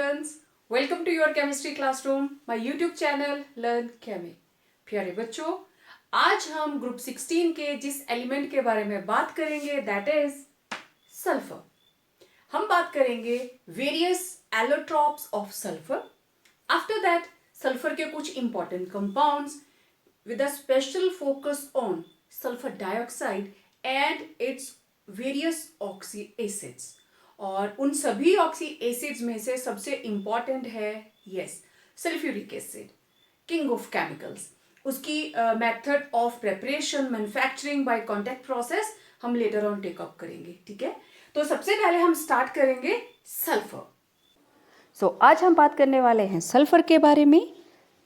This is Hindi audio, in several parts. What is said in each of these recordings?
Students, welcome to your chemistry classroom, my YouTube channel learn chemi. प्यारे बच्चों, आज हम ग्रुप 16 के जिस एलिमेंट के बारे में बात करेंगे दैट इज सल्फर। हम बात करेंगे various allotropes of sulphur. After that sulphur के कुछ important compounds with a special focus on sulfur dioxide and its various oxy acids। और उन सभी ऑक्सी एसिड्स में से सबसे इंपॉर्टेंट है sulphuric acid, king of chemicals. उसकी method of preparation, manufacturing by contact process हम लेटर ऑन टेकअप करेंगे। ठीक है, तो सबसे पहले हम स्टार्ट करेंगे सल्फर। आज हम बात करने वाले हैं सल्फर के बारे में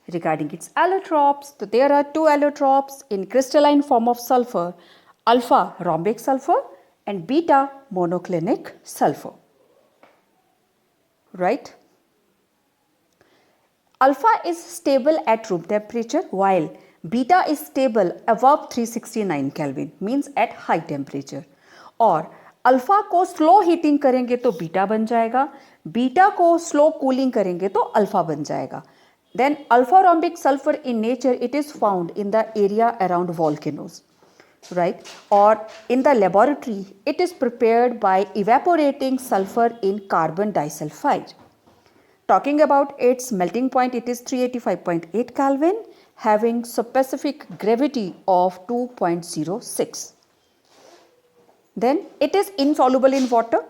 regarding its allotropes. So there are two allotropes in crystalline form of sulfur, alpha rhombic sulfur and beta monoclinic sulfur. Right? Alpha is stable at room temperature while beta is stable above 369 Kelvin, means at high temperature. और अल्फा को स्लो हीटिंग करेंगे तो बीटा बन जाएगा, बीटा को स्लो कूलिंग करेंगे तो अल्फा बन जाएगा। Then alpha rhombic sulfur in nature it is found in the area around volcanoes, right? Or in the laboratory it is prepared by evaporating sulfur in carbon disulfide. Talking about its melting point, it is 385.8 Kelvin having specific gravity of 2.06. Then it is insoluble in water,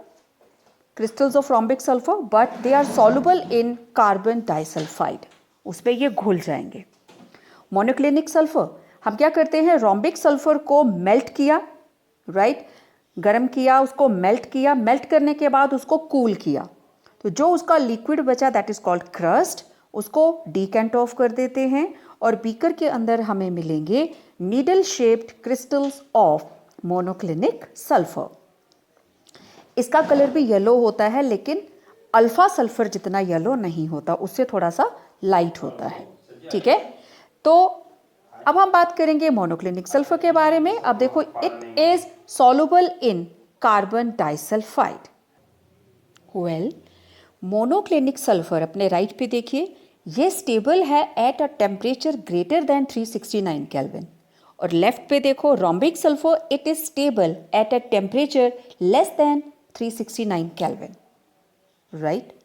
crystals of rhombic sulfur, but they are soluble in carbon disulfide. उस पर ये घुल जाएंगे। मोनोक्लिनिक सल्फर, हम क्या करते हैं, रोम्बिक सल्फर को मेल्ट किया, राइट, गर्म किया, उसको मेल्ट किया, मेल्ट करने के बाद उसको कूल किया, तो जो उसका लिक्विड बचा दैट इज कॉल्ड क्रस्ट, उसको डीकेंट ऑफ कर देते हैं और बीकर के अंदर हमें मिलेंगे needle shaped crystals of monoclinic sulphur. इसका कलर भी येलो होता है लेकिन अल्फा सल्फर जितना येलो नहीं होता, उससे थोड़ा सा लाइट होता है। ठीक है, तो अब हम बात करेंगे मोनोक्लिनिक सल्फर के बारे में। अब देखो, it is soluble in carbon disulphide. Well, monoclinic sulphur अपने राइट पे देखिए, ये स्टेबल है eight a temperature greater than 369 kelvin. और लेफ्ट पे देखो rhombic sulphur, it is stable at a temperature less than 369 kelvin, right.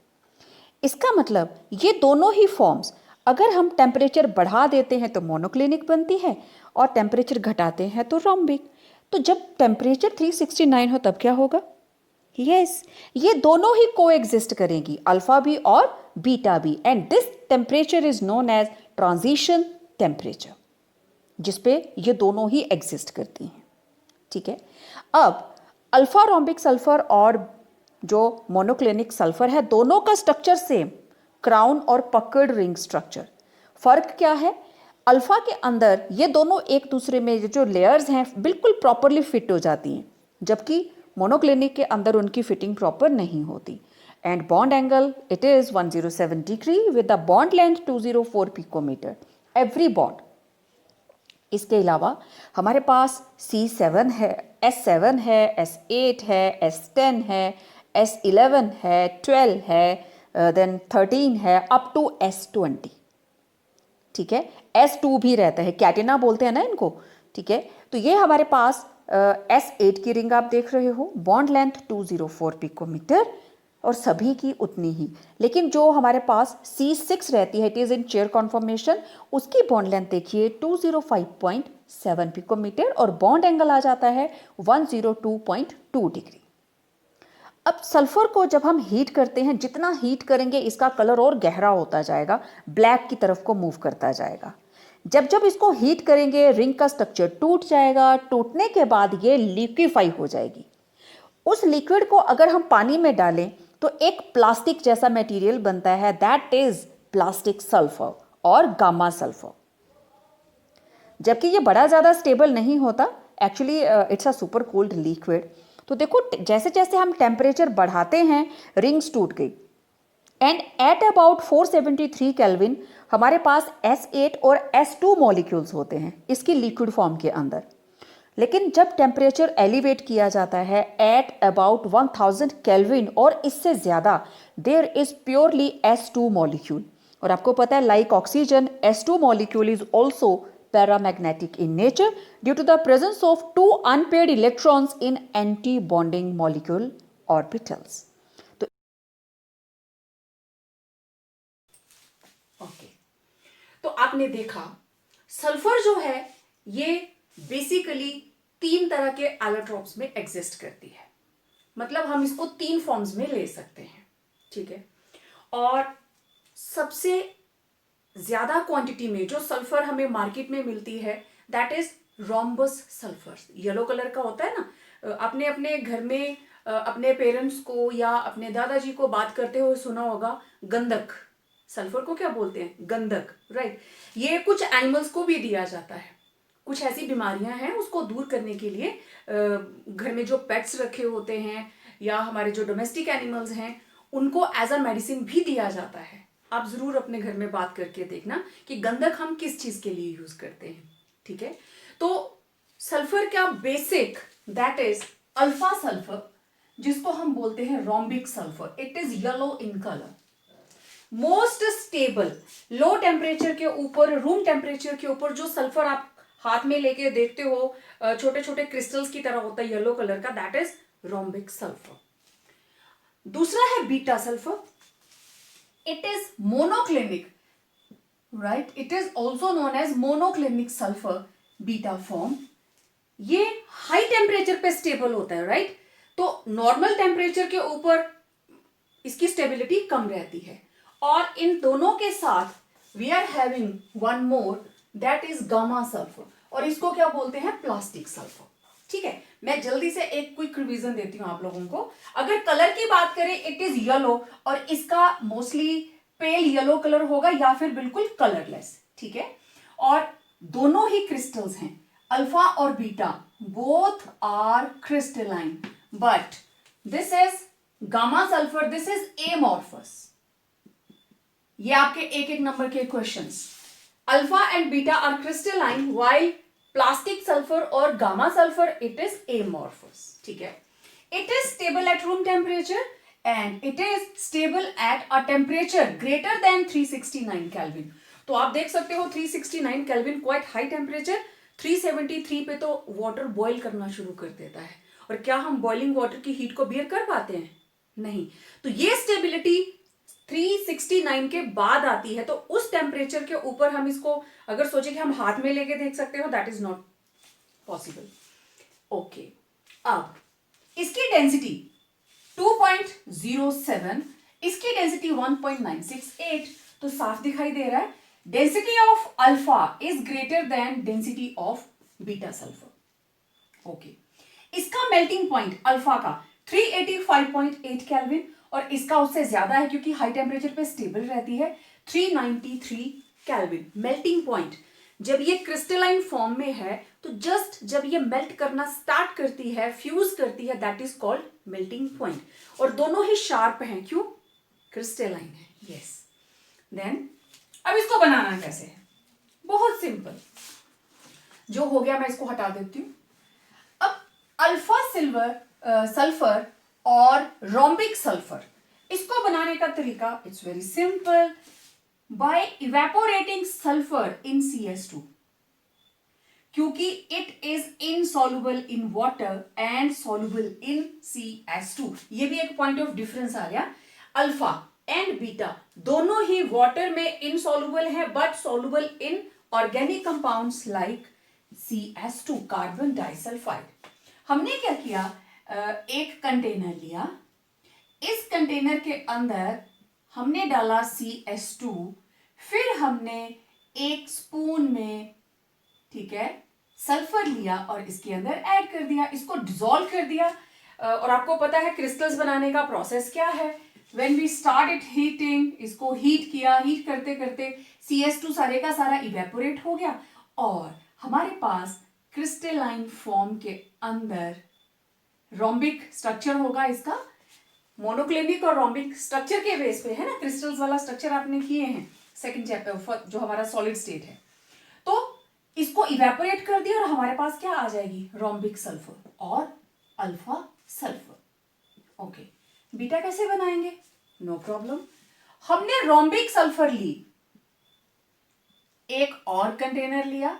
इसका मतलब ये दोनों ही फॉर्म्स अगर हम टेम्परेचर बढ़ा देते हैं तो मोनोक्लिनिक बनती है और टेम्परेचर घटाते हैं तो रोम्बिक। तो जब टेम्परेचर 369 हो तब क्या होगा, ये दोनों ही कोएग्जिस्ट करेंगी, अल्फा भी और बीटा भी, and this temperature is known as transition temperature, जिसपे ये दोनों ही एग्जिस्ट करती हैं। ठीक है, अब अल्फा रोम्बिक सल्फर और जो मोनोक्लिनिक सल्फर है, दोनों का स्ट्रक्चर सेम, क्राउन और पकड़ रिंग स्ट्रक्चर। फर्क क्या है, अल्फा के अंदर ये दोनों एक दूसरे में जो लेयर्स हैं बिल्कुल प्रॉपरली फिट हो जाती हैं, जबकि मोनोक्लिनिक के अंदर उनकी फिटिंग प्रॉपर नहीं होती। And bond angle it is 107 degree with the bond length 204 picometer every bond. इसके अलावा हमारे पास C7 है, S7 है, S8 है, S10 है, S11 है, 12 है, देन 13 है, अप टू S20। ठीक है, S2 भी रहता है, कैटेना बोलते हैं ना इनको। ठीक है, तो ये हमारे पास S8 की रिंग आप देख रहे हो, बॉन्ड लेंथ 204 पिकोमीटर और सभी की उतनी ही। लेकिन जो हमारे पास C6 रहती है, it is in chair conformation, उसकी बॉन्ड लेंथ देखिए 205.7 पिकोमीटर और बॉन्ड एंगल आ जाता है 102.2 डिग्री। अब सल्फर को जब हम हीट करते हैं, जितना हीट करेंगे इसका कलर और गहरा होता जाएगा, ब्लैक की तरफ को मूव करता जाएगा। जब जब इसको हीट करेंगे रिंग का स्ट्रक्चर टूट जाएगा, टूटने के बाद ये लिक्विफाई हो जाएगी। उस लिक्विड को अगर हम पानी में डालें तो एक प्लास्टिक जैसा मटेरियल बनता है, दैट इज प्लास्टिक सल्फर और गामा सल्फर। जबकि ये बड़ा ज़्यादा स्टेबल नहीं होता, actually it's a super cold liquid. तो देखो, जैसे जैसे हम टेम्परेचर बढ़ाते हैं रिंग्स टूट गई, एंड एट अबाउट 473 केल्विन हमारे पास S8 और S2 मॉलिक्यूल्स होते हैं इसकी लिक्विड फॉर्म के अंदर। लेकिन जब टेम्परेचर एलिवेट किया जाता है एट अबाउट 1000 केल्विन और इससे ज़्यादा, there is purely S2 molecule. और आपको पता है like oxygen, S2 molecule is also paramagnetic in nature due to the presence of two unpaired electrons in anti-bonding molecule orbitals. Okay, तो आपने देखा सल्फर जो है ये बेसिकली 3 तरह के एलोट्रोप्स में एग्जिस्ट करती है, मतलब हम इसको 3 फॉर्म्स में ले सकते हैं, ठीक है। और सबसे ज्यादा क्वांटिटी में जो सल्फर हमें मार्केट में मिलती है that is rhombus sulphur, yellow colour का होता है ना। आपने अपने घर में अपने पेरेंट्स को या अपने दादाजी को बात करते हुए सुना होगा गंधक, सल्फर को क्या बोलते हैं, गंधक, राइट। ये कुछ एनिमल्स को भी दिया जाता है, कुछ ऐसी बीमारियां हैं उसको दूर करने के लिए घर में जो पेट्स रखे होते हैं या हमारे जो डोमेस्टिक एनिमल्स हैं उनको एज अ मेडिसिन भी दिया जाता है। आप जरूर अपने घर में बात करके देखना कि गंधक हम किस चीज के लिए यूज करते हैं, ठीक है। तो सल्फर का basic that is alpha sulphur, जिसको हम बोलते हैं rhombic sulphur. It is yellow in colour, most stable, low temperature के ऊपर, रूम टेम्परेचर के ऊपर जो सल्फर आप हाथ में लेके देखते हो छोटे छोटे क्रिस्टल्स की तरह होता है येलो कलर का, दैट इज रोम्बिक सल्फर। दूसरा है beta sulphur, it is monoclinic, right? It is also known as monoclinic sulfur beta form. ये हाई टेम्परेचर पे स्टेबल होता है, राइट। तो नॉर्मल टेम्परेचर के ऊपर इसकी स्टेबिलिटी कम रहती है। और इन दोनों के साथ we are having one more that is gamma sulphur, और इसको क्या बोलते हैं, प्लास्टिक सल्फर, ठीक है। मैं जल्दी से एक क्विक रिवीजन देती हूं आप लोगों को। अगर कलर की बात करें इट इज येलो, और इसका मोस्टली पेल येलो कलर होगा या फिर बिल्कुल कलरलेस, ठीक है। और दोनों ही क्रिस्टल्स हैं, अल्फा और beta, both are crystalline, but this is gamma sulphur, this is amorphous. ये आपके एक एक नंबर के questions. Alpha and beta are crystalline while plastic sulphur और gamma sulphur it is amorphous, ठीक है। It is stable at room temperature and it is stable at a temperature greater than 369 kelvin. तो आप देख सकते हो 369 केल्विन क्वाइट हाई टेम्परेचर। 373 पे तो वाटर बॉईल करना शुरू कर देता है, और क्या हम बॉइलिंग वाटर की हीट को बियर कर पाते हैं, नहीं। तो ये स्टेबिलिटी 369 के बाद आती है, तो उस टेम्परेचर के ऊपर हम इसको अगर सोचे कि हम हाथ में लेके देख सकते हो, that is not possible. Okay, अब इसकी डेंसिटी 2.07, इसकी डेंसिटी 1.968, तो साफ दिखाई दे रहा है density of alpha is greater than density of beta sulphur. Okay, इसका मेल्टिंग पॉइंट अल्फा का 385.8 केल्विन, और इसका उससे ज्यादा है क्योंकि हाई टेम्परेचर पे स्टेबल रहती है, 393 केल्विन मेल्टिंग पॉइंट। जब ये क्रिस्टलाइन फॉर्म में है तो जस्ट जब ये मेल्ट करना स्टार्ट करती है, फ्यूज करती है, that is called melting point. और दोनों ही शार्प हैं, क्यों, क्रिस्टलाइन है, यस। देन अब इसको बनाना कैसे है, बहुत सिंपल। जो हो गया मैं इसको हटा देती हूं। अब अल्फा सल्फर और रोम्बिक सल्फर, इसको बनाने का तरीका it's very simple, by evaporating sulphur in CS2, क्योंकि it is insoluble in water and soluble in CS2। ये भी एक पॉइंट ऑफ डिफरेंस आ गया। अल्फा एंड बीटा दोनों ही वाटर में इनसॉल्युबल है but soluble in organic compounds like CS2, carbon disulphide. हमने क्या किया, एक कंटेनर लिया, इस कंटेनर के अंदर हमने डाला CS2, फिर हमने 1 स्पून में, ठीक है, सल्फर लिया और इसके अंदर ऐड कर दिया, इसको डिसॉल्व कर दिया। और आपको पता है क्रिस्टल्स बनाने का प्रोसेस क्या है, when we start it heating, इसको हीट किया, हीट करते करते CS2 सारे का सारा इवेपोरेट हो गया और हमारे पास क्रिस्टलाइन फॉर्म के अंदर रोम्बिक स्ट्रक्चर होगा। इसका मोनोक्लिनिक और रोम्बिक स्ट्रक्चर के बेस पे है ना, क्रिस्टल्स वाला स्ट्रक्चर आपने किए हैं सेकंड चैप्टर जो हमारा सॉलिड स्टेट है। तो इसको इवेपोरेट कर दिया और हमारे पास क्या आ जाएगी, रोम्बिक सल्फर और अल्फा सल्फर। ओके, बीटा कैसे बनाएंगे, नो प्रॉब्लम। हमने रोम्बिक सल्फर ली, एक और कंटेनर लिया,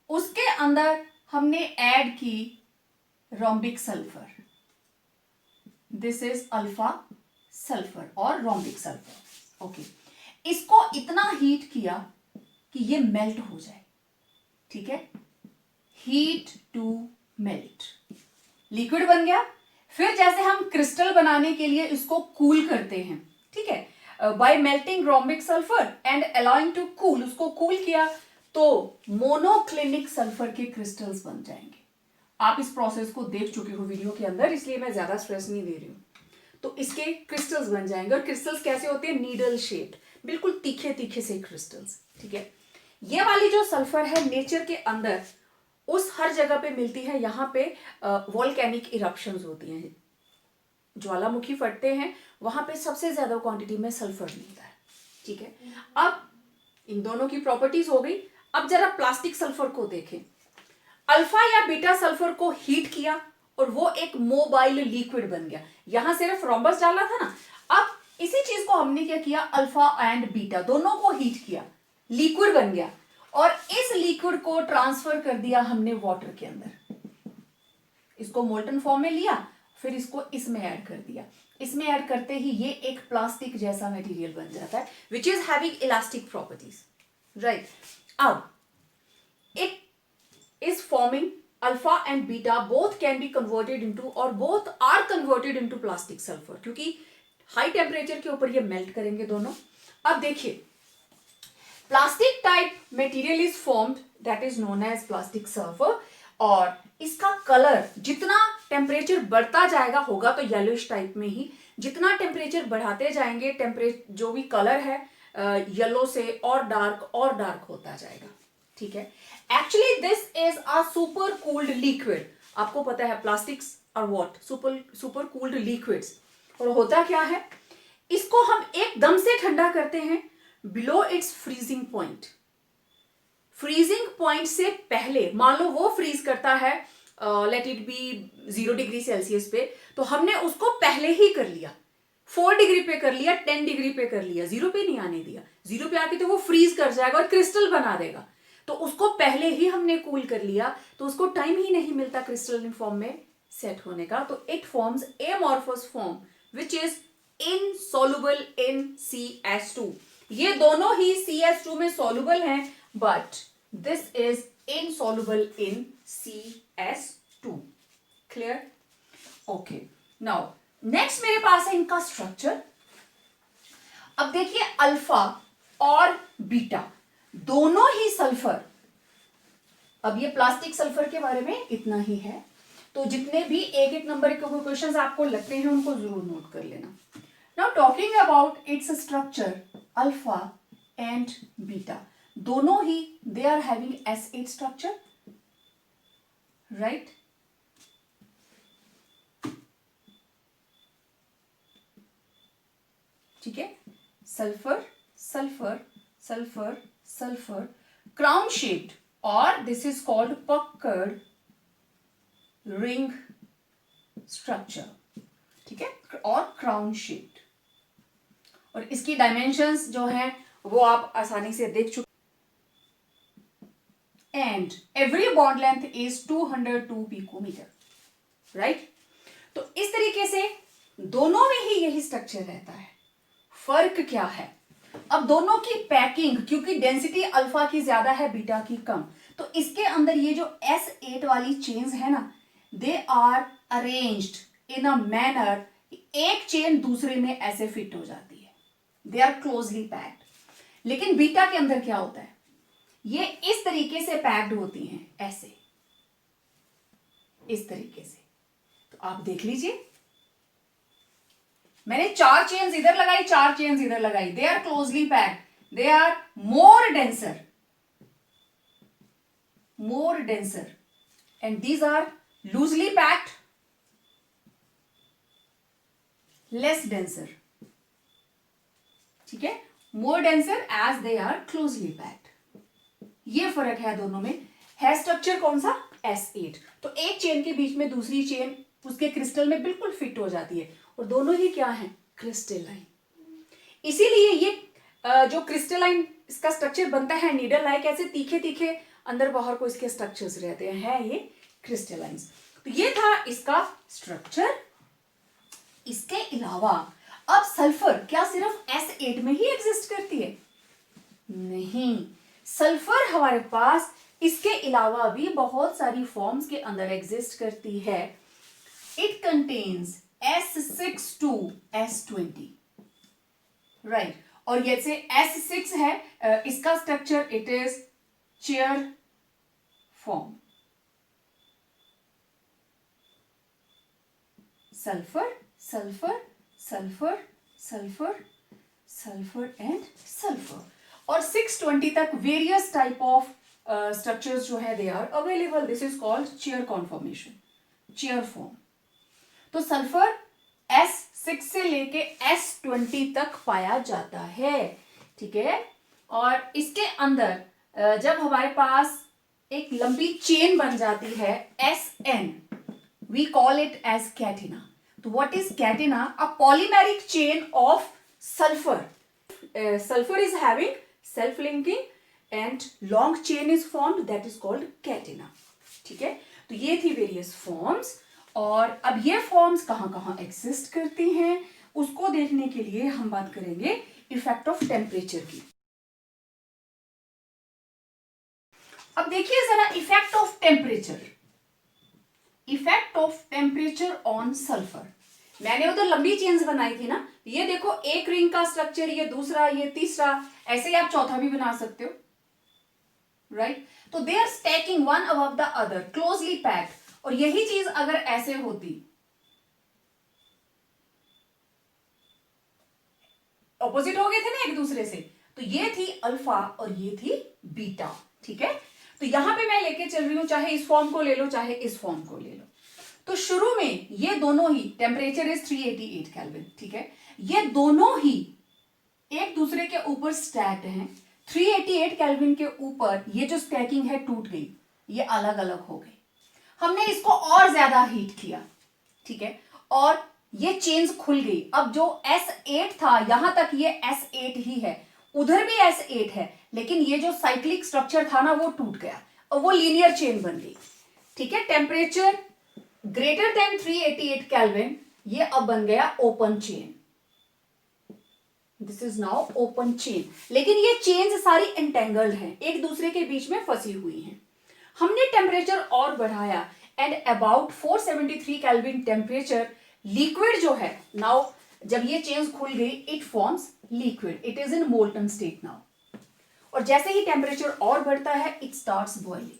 उसके अंदर हमने ऐड की rhombic sulphur, this is alpha sulphur और रोम्बिक सल्फर। ओके, इसको इतना हीट किया कि ये मेल्ट हो जाए, ठीक है, हीट टू मेल्ट, लिक्विड बन गया। फिर जैसे हम क्रिस्टल बनाने के लिए इसको कूल करते हैं, ठीक है, by melting rhombic sulphur and allowing to cool, उसको कूल किया तो मोनोक्लिनिक सल्फर के क्रिस्टल्स बन जाएंगे। आप इस प्रोसेस को देख चुके हो वीडियो के अंदर, इसलिए मैं ज्यादा स्ट्रेस नहीं दे रही हूं। तो इसके क्रिस्टल्स बन जाएंगे, और क्रिस्टल्स कैसे होते हैं, नीडल शेप्ड, बिल्कुल तीखे तीखे से क्रिस्टल्स, ठीक है। ये वाली जो सल्फर है नेचर के अंदर उस हर जगह पे मिलती है, यहाँ पे वॉल्केनिक इरप्शंस होती हैं, ज्वालामुखी फटते हैं, वहां पे सबसे ज्यादा क्वांटिटी में सल्फर मिलता है, ठीक है। अब इन दोनों की प्रॉपर्टीज हो गई। अब जरा प्लास्टिक सल्फर को देखें, अल्फा या बीटा सल्फर को हीट किया और वो एक मोबाइल लिक्विड बन गया, यहां सिर्फ रोम्बस डाला था ना, अब इसी चीज को हमने क्या किया, अल्फा एंड बीटा दोनों को हीट किया, लिक्विड बन गया, और इस लिक्विड को ट्रांसफर कर दिया हमने वाटर के अंदर, इसको मोल्टन फॉर्म में लिया, फिर इसको इसमें ऐड कर दिया, इसमें ऐड करते ही ये एक प्लास्टिक जैसा मटेरियल बन जाता है, which is having elastic properties, right. अब it is forming alpha and beta, both can be converted into, और both are converted into plastic sulphur, क्योंकि हाई टेम्परेचर के ऊपर ये मेल्ट करेंगे दोनों। अब देखिए, plastic type material is formed, that is known as plastic sulphur, और इसका कलर जितना टेम्परेचर बढ़ता जाएगा होगा तो येलोइश टाइप में ही, जितना टेम्परेचर बढ़ाते जाएंगे टेम्परेचर जो भी कलर है येलो से और डार्क होता जाएगा, ठीक है। Actually this is a super cooled liquid, आपको पता है plastics are what, super cooled liquids, और होता क्या है, इसको हम एकदम से ठंडा करते हैं below it's freezing point. Freezing point से पहले, मान लो वो फ्रीज करता है let it be 0 degree Celsius पे, तो हमने उसको पहले ही कर लिया, 4 डिग्री पे कर लिया, 10 डिग्री पे कर लिया, 0 पे नहीं आने दिया, 0 पे आके तो वो फ्रीज कर जाएगा और क्रिस्टल बना देगा, तो उसको पहले ही हमने कूल कर लिया, तो उसको टाइम ही नहीं मिलता क्रिस्टल फॉर्म में सेट होने का, तो it forms amorphous form which is insoluble in CH2। ये दोनों ही CH2 में सॉल्युबल हैं, but this is insoluble in CH2, clear. Okay, now next मेरे पास है इनका स्ट्रक्चर। अब देखिए, अल्फा और बीटा दोनों ही सल्फर, अब ये प्लास्टिक सल्फर के बारे में इतना ही है, तो जितने भी एक एक नंबर के क्वेश्चंस आपको लगते हैं उनको जरूर नोट कर लेना। Now talking about its structure, alpha and beta दोनों ही they are having S8 structure, right. ठीक है, sulphur sulphur sulphur sulphur, crown shaped, और this is called puckered ring structure, ठीक है, और क्राउन शेप्ड, और इसकी डायमेंशंस जो हैं वो आप आसानी से देख चुके, and every bond length is 202 picometer, right. तो इस तरीके से दोनों में ही यही स्ट्रक्चर रहता है। फर्क क्या है, अब दोनों की पैकिंग, क्योंकि डेंसिटी अल्फा की ज्यादा है बीटा की कम, तो इसके अंदर ये जो S8 वाली चेन्स है ना, they are arranged in a manner, एक चेन दूसरे में ऐसे फिट हो जाती है, दे आर क्लोजली पैक्ड। लेकिन बीटा के अंदर क्या होता है, ये इस तरीके से पैक्ड होती हैं, ऐसे इस तरीके से, तो आप देख लीजिए, मैंने 4 चेन्स इधर लगाई, 4 चेन्स इधर लगाई, they are closely packed, they are more denser and these are loosely packed, less denser, ठीक है, more denser as they are closely packed, ये फर्क है दोनों में। है स्ट्रक्चर कौन सा, S8। तो एक चेन के बीच में दूसरी चेन उसके क्रिस्टल में बिल्कुल फिट हो जाती है और दोनों ही क्या है, क्रिस्टलाइन। इसीलिए ये जो क्रिस्टलाइन इसका स्ट्रक्चर बनता है नीडल लाइक, ऐसे तीखे तीखे अंदर बाहर को इसके स्ट्रक्चर्स रहते हैं, है ये क्रिस्टलाइंस। तो ये था इसका स्ट्रक्चर। इसके अलावा अब सल्फर क्या सिर्फ S8 में ही एग्जिस्ट करती है, नहीं, सल्फर हमारे पास इसके अलावा भी बहुत सारी फॉर्म्स के अंदर एग्जिस्ट करती है। It contains S6 to S20, right. और जैसे S6 है इसका structure it is chair form, sulphur sulphur sulphur sulphur sulphur and sulphur. और 620 तक वेरियस टाइप ऑफ स्ट्रक्चर्स जो है they are available. This is called chair conformation, chair form. तो सल्फर S6 से लेके S20 तक पाया जाता है, ठीक है। और इसके अंदर जब हमारे पास एक लंबी चेन बन जाती है SN, we call it as catenna. तो what is catenna? A polymeric chain of sulfur. Sulfur is having self-linking and long chain is formed, that is called catenna. ठीक है, तो ये थी various forms। और अब ये फॉर्म्स कहां कहां एग्जिस्ट करती हैं उसको देखने के लिए हम बात करेंगे इफेक्ट ऑफ टेम्परेचर की। अब देखिए जरा effect of temperature, effect of temperature on sulphur. मैंने उधर लंबी चेन्स बनाई थी ना, ये देखो एक रिंग का स्ट्रक्चर, ये दूसरा, ये तीसरा, ऐसे ही आप चौथा भी बना सकते हो, राइट। तो they are stacking one above the other closely packed. और यही चीज अगर ऐसे होती, ऑपोजिट हो गए थे ना एक दूसरे से, तो ये थी अल्फा और ये थी बीटा, ठीक है। तो यहां पे मैं लेके चल रही हूं, चाहे इस फॉर्म को ले लो चाहे इस फॉर्म को ले लो। तो शुरू में ये दोनों ही, टेम्परेचर इज 388 केल्विन, ठीक है, ये दोनों ही एक दूसरे के ऊपर स्टैक्ड हैं। 388 केल्विन के ऊपर ये जो स्टैकिंग है टूट गई, ये अलग अलग हो गई। हमने इसको और ज्यादा हीट किया, ठीक है, और ये चेन्स खुल गई। अब जो S8 था यहां तक ये S8 ही है, उधर भी S8 है, लेकिन ये जो साइक्लिक स्ट्रक्चर था ना वो टूट गया और वो लीनियर चेन बन गई, ठीक है। टेम्परेचर ग्रेटर देन 388 केल्विन, ये अब बन गया open chain. This is now open chain, लेकिन ये चेन्स सारी एंटेंगल्ड हैं, एक दूसरे के बीच में फंसी हुई हैं। हमने टेम्परेचर और बढ़ाया and about 473 kelvin temperature, liquid जो है नाउ, जब ये चेन्स खुल गई it forms liquid, it is in molten state now. और जैसे ही टेम्परेचर और बढ़ता है इट स्टार्ट्स बॉइलिंग।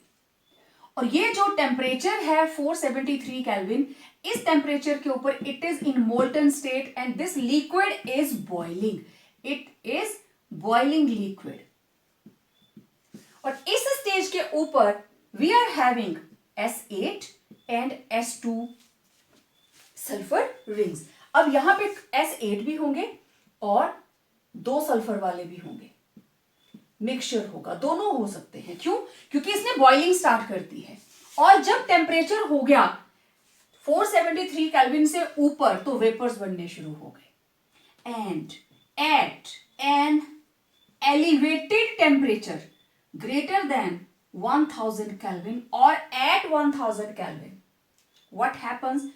और ये जो टेम्परेचर है 473 केल्विन, इस टेम्परेचर के ऊपर it is in molten state and this liquid is boiling, it is boiling liquid. और इस स्टेज के ऊपर we are having S8 and S2 sulphur rings. अब यहां पे S8 भी होंगे और 2 सल्फर वाले भी होंगे, मिक्सचर होगा, दोनों हो सकते हैं। क्यों? क्योंकि इसने बॉइलिंग स्टार्ट कर दी है। और जब टेम्परेचर हो गया 473 केल्विन से ऊपर तो वेपर्स बनने शुरू हो गए। And at an elevated temperature greater than 1000 Kelvin or at 1000 Kelvin, what happens?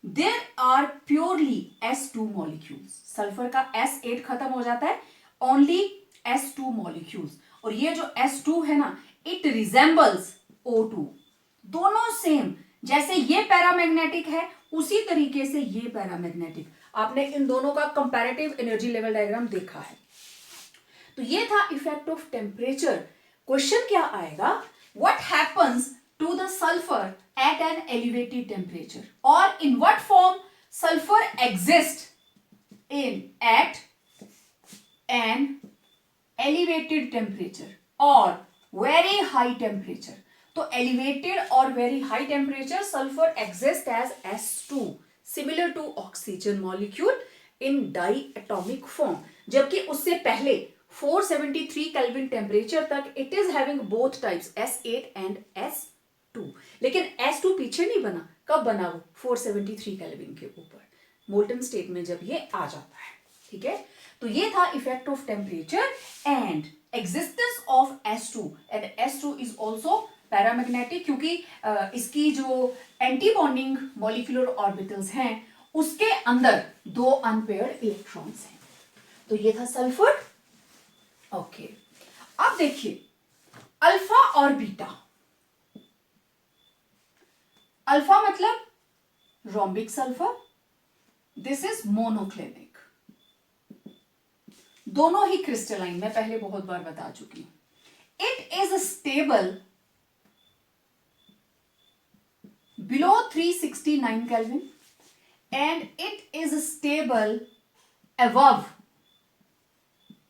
There are purely S2 molecules. Sulphur का S8 खत्म हो जाता है, only S2 molecules. और ये जो S2 है ना, it resembles O2. दोनों सेम, जैसे ये पैरामैग्नेटिक है उसी तरीके से ये पैरामैग्नेटिक। आपने इन दोनों का कंपैरेटिव एनर्जी लेवल डायग्राम देखा है। तो ये था इफेक्ट ऑफ टेम्परेचर। क्वेश्चन क्या आएगा? What happens to the sulfur at an elevated temperature, or in what form sulfur exists in at an elevated temperature or very high temperature? तो elevated और very high temperature sulfur exists as S2 similar to oxygen molecule in diatomic form, जबकि उससे पहले 473 केल्विन टेम्परेचर तक it is having both types S8 and S2, लेकिन S2 पीछे नहीं बना, कब बना वो 473 केल्विन के ऊपर, मोल्टन स्टेट में जब ये आ जाता है, ठीक है। तो ये था effect of temperature and existence of S2 and S2 is also paramagnetic, क्योंकि इसकी जो एंटी बॉन्डिंग मॉलिक्यूलर ऑर्बिटल्स हैं उसके अंदर 2 अनपेयर्ड इलेक्ट्रॉन्स हैं। तो ये था सल्फर। ओके, अब देखिए अल्फा और बीटा। अल्फा मतलब rhombic sulphur, this is monoclinic, दोनों ही क्रिस्टलाइन, मैं पहले बहुत बार बता चुकी हूं। It is stable below 369 Kelvin and it is stable above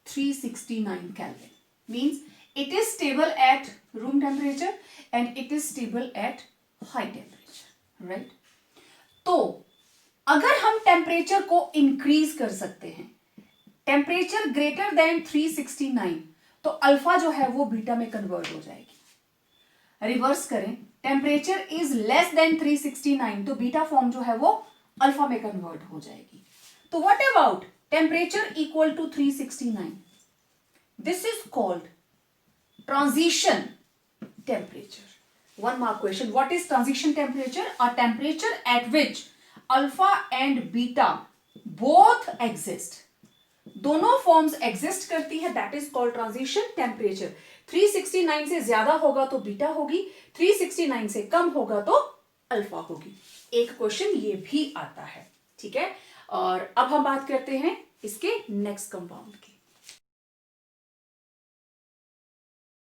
369 Kelvin. Means it is stable at room temperature and it is stable at high temperature, right? तो अगर हम टेम्परेचर को इंक्रीज कर सकते हैं, टेम्परेचर ग्रेटर देन 369, तो अल्फा जो है वो बीटा में कन्वर्ट हो जाएगी। रिवर्स करें, टेम्परेचर इज लेस देन 369, तो बीटा फॉर्म जो है वो अल्फा में कन्वर्ट हो जाएगी। तो what about temperature equal to 369? This is called transition temperature. One mark question, what is transition temperature? A temperature at which alpha and beta both exist, दोनों फॉर्म्स एग्जिस्ट करती है, that is called transition temperature. 369 से ज्यादा होगा तो बीटा होगी, 369 से कम होगा तो अल्फा होगी। एक क्वेश्चन ये भी आता है, ठीक है। और अब हम बात करते हैं इसके नेक्स्ट कंपाउंड की।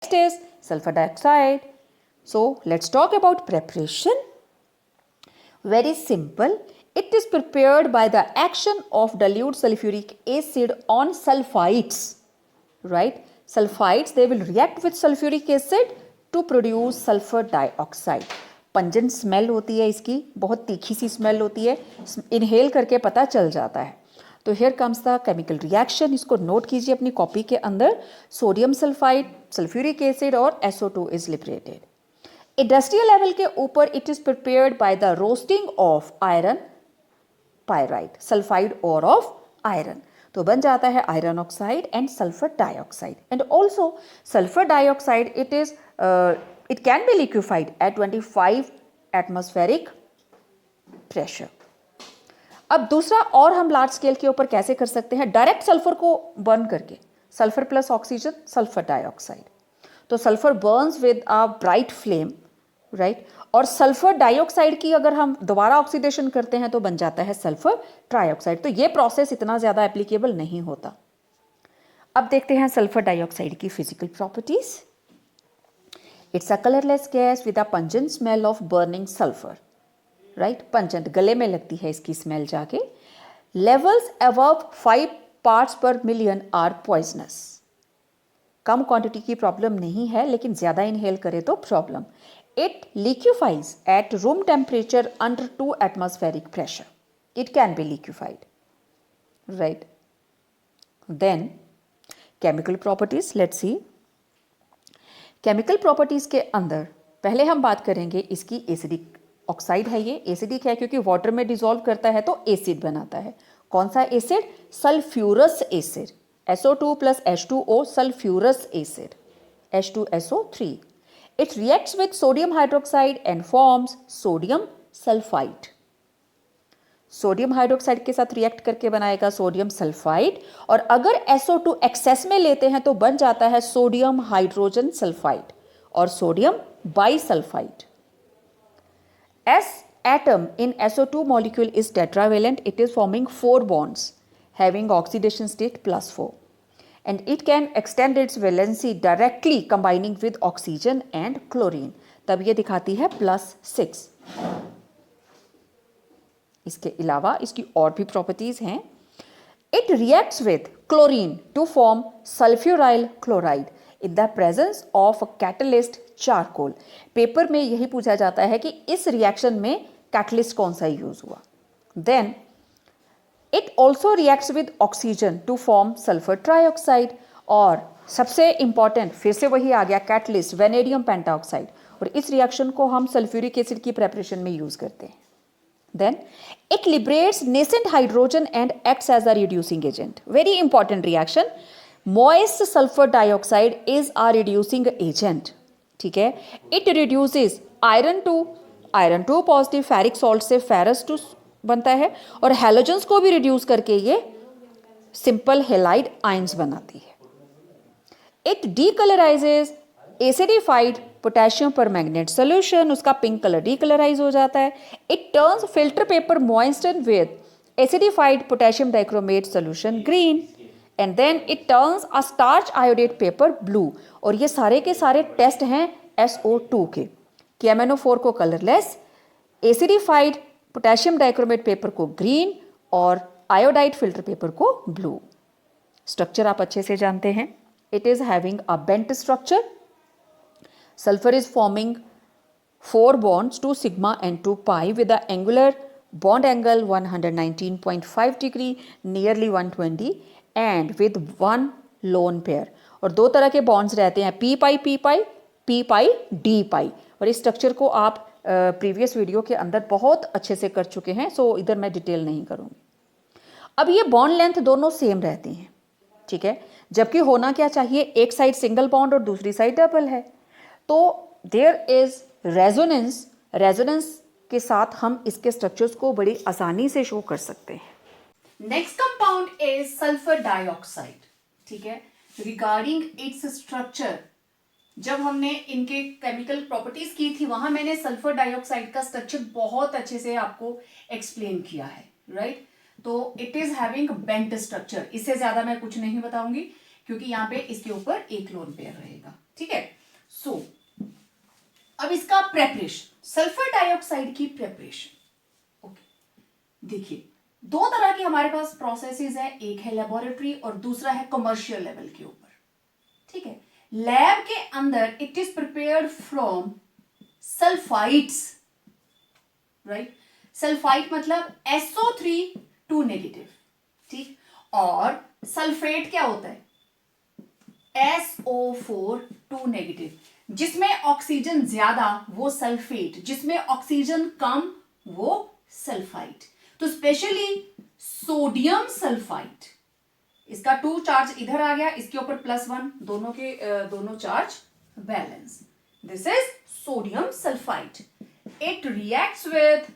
Next is sulfur dioxide. So let's talk about preparation. Very simple. It is prepared by the action of dilute sulfuric acid on sulfides. Right? Sulfides, they will react with sulfuric acid to produce sulfur dioxide. Pungent smell होती है इसकी, बहुत तीखी सी स्मेल होती है, इनहेल करके पता चल जाता है। तो here comes the chemical reaction, इसको नोट कीजिए अपनी कॉपी के अंदर। सोडियम सल्फाइड, सल्फ्यूरिक एसिड और SO2 is liberated. Industrial level के ऊपर it is prepared by the roasting of iron pyrite, sulphide और ऑफ आयरन, तो बन जाता है iron oxide and sulphur dioxide. And also sulphur dioxide it can be liquefied at 25 atmospheric pressure. अब दूसरा और हम लार्ज स्केल के ऊपर कैसे कर सकते हैं, डायरेक्ट सल्फर को बर्न करके, sulphur plus oxygen sulphur dioxide, तो sulphur burns with a bright flame, right. और सल्फर डाइऑक्साइड की अगर हम दोबारा ऑक्सीडेशन करते हैं तो बन जाता है सल्फर ट्राइऑक्साइड। तो ये प्रोसेस इतना ज़्यादा एप्लीकेबल नहीं होता। अब देखते हैं सल्फर डाइऑक्साइड की physical properties. It's a colourless gas with a pungent smell of burning sulphur, right. Pungent, गले में लगती है इसकी स्मेल जाके। Levels above 5 parts per million are poisonous. कम क्वांटिटी की प्रॉब्लम नहीं है, लेकिन ज़्यादा इनहेल करे तो problem. It liquefies at room temperature under 2 atmospheric pressure. It can be liquefied, right? Then chemical properties, let's see. Chemical properties के अंदर पहले हम बात करेंगे इसकी एसिडिक ऑक्साइड है, ये एसिडिक है क्योंकि वाटर में डिसॉल्व करता है तो एसिड बनाता है। कौन सा acid? Sulphurous acid, SO2 plus H2O, sulphurous acid, H2SO3. It reacts with sodium hydroxide and forms sodium sulfite. Sodium hydroxide के साथ रिएक्ट करके बनाएगा सोडियम सल्फाइड, और अगर SO2 एक्सेस में लेते हैं तो बन जाता है सोडियम हाइड्रोजन सल्फाइड और sodium bisulphide. S atom in SO2 molecule is tetravalent. It is forming 4 bonds having oxidation state +4, and it can extend its valency directly combining with oxygen and chlorine. तब ये दिखाती है +6। इसके अलावा इसकी और भी प्रॉपर्टीज हैं। It reacts with chlorine to form sulphuryl chloride in the presence of catalyst charcoal. Paper में यही पूछा जाता है कि इस रिएक्शन में कैटलिस्ट कौन सा यूज हुआ। Then it also reacts with oxygen to form sulphur trioxide, और सबसे इंपॉर्टेंट फिर से वही आ गया कैटलिस्ट वेनेडियम पेंटाऑक्साइड, और इस रिएक्शन को हम सल्फ्यूरिक एसिड की प्रेपरेशन में यूज करते हैं. Then it liberates nascent hydrogen and acts as a reducing agent. Very important reaction. Moist sulfur dioxide is a reducing agent. ठीक है. It reduces iron 2 positive ferric salt से फेरस 2 बनता है, और हेलोजेंस को भी रिड्यूस करके ये सिंपल हेलाइड आयंस बनाती है. It decolourises acidified potassium permanganate solution, उसका पिंक कलर डीकलराइज हो जाता है. It turns filter paper moisten with acidified potassium dichromate solution green, and then it turns a starch iodate paper blue. और ये सारे के सारे टेस्ट हैं SO2 के, कि MnO4 को colourless, acidified potassium dichromate paper को ग्रीन और आयोडाइड फिल्टर पेपर को ब्लू. स्ट्रक्चर आप अच्छे से जानते हैं. It is having a bent structure. Sulfur is forming 4 bonds, 2 sigma and 2 pi, with the angular bond angle 119.5 degree, nearly 120, and with one lone pair. और दो तरह के bonds रहते हैं, p pi d pi. और इस स्ट्रक्चर को आप प्रीवियस वीडियो के अंदर बहुत अच्छे से कर चुके हैं, सो इधर मैं डिटेल नहीं करूँगी. अब ये बॉन्ड लेंथ दोनों सेम रहती हैं, ठीक है, जबकि होना क्या चाहिए, एक साइड सिंगल बॉन्ड और दूसरी साइड डबल है. तो देयर इज रेजोनेंस के साथ हम इसके स्ट्रक्चर्स को बड़ी आसानी से शो कर सकते हैं. Next compound is sulphur dioxide. ठीक है, रिगार्डिंग इट्स स्ट्रक्चर, जब हमने इनके केमिकल प्रॉपर्टीज की थी वहां मैंने सल्फर डाइऑक्साइड का स्ट्रक्चर बहुत अच्छे से आपको एक्सप्लेन किया है, राइट. तो it is having bent structure. इससे ज्यादा मैं कुछ नहीं बताऊंगी क्योंकि यहाँ पे इसके ऊपर एक लोन पेयर रहेगा. ठीक है. सो अब इसका प्रेपरेशन, सल्फर डाइऑक्साइड की प्रेपरेशन. ओके, देखिए दो तरह के हमारे पास प्रोसेसेस है, एक है लेबोरेटरी और दूसरा है कमर्शियल लेवल के ऊपर. ठीक है, लैब के अंदर it is prepared from sulphides, right. Sulphide मतलब SO3 2 नेगेटिव. ठीक, और सल्फेट क्या होता है, SO4 2 नेगेटिव. जिसमें ऑक्सीजन ज्यादा वो सल्फेट, जिसमें ऑक्सीजन कम वो सल्फाइड. तो स्पेशली सोडियम सल्फाइड, इसका 2 चार्ज इधर आ गया, इसके ऊपर +1, दोनों charge balance. This is sodium sulphide. It reacts with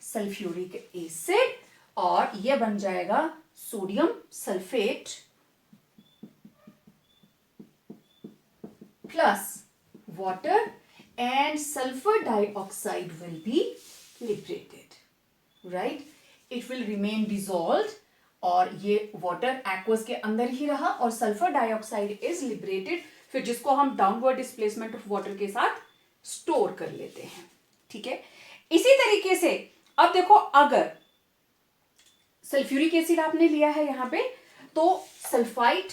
sulphuric acid और यह बन जाएगा sodium sulphate plus water, and sulfur dioxide will be liberated, right. It will remain dissolved और ये water aqueous के अंदर ही रहा और sulfur dioxide is liberated, फिर जिसको हम downward displacement of water के साथ store कर लेते हैं. ठीक है, इसी तरीके से अब देखो, अगर सल्फ्यूरिक एसिड आपने लिया है यहाँ पे, तो सल्फाइड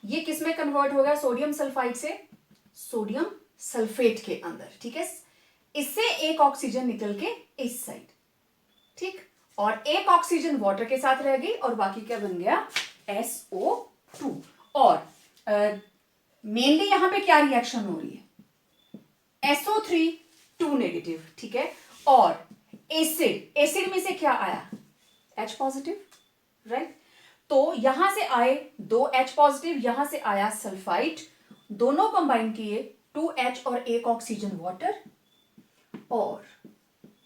ये किस में कन्वर्ट होगा, सोडियम सल्फाइड से सोडियम सल्फेट के अंदर. ठीक है, इससे एक ऑक्सीजन निकल के इस साइड, ठीक, और एक ऑक्सीजन वाटर के साथ रह गई और बाकी क्या बन गया, SO2. और मेनली यहां पे क्या रिएक्शन हो रही है, SO3 2 नेगेटिव. ठीक है, और एसिड में से क्या आया, H पॉजिटिव, राइट. तो यहां से आए 2 H पॉजिटिव, यहां से आया सल्फाइड, दोनों कंबाइन किए 2H और एक ऑक्सीजन वाटर और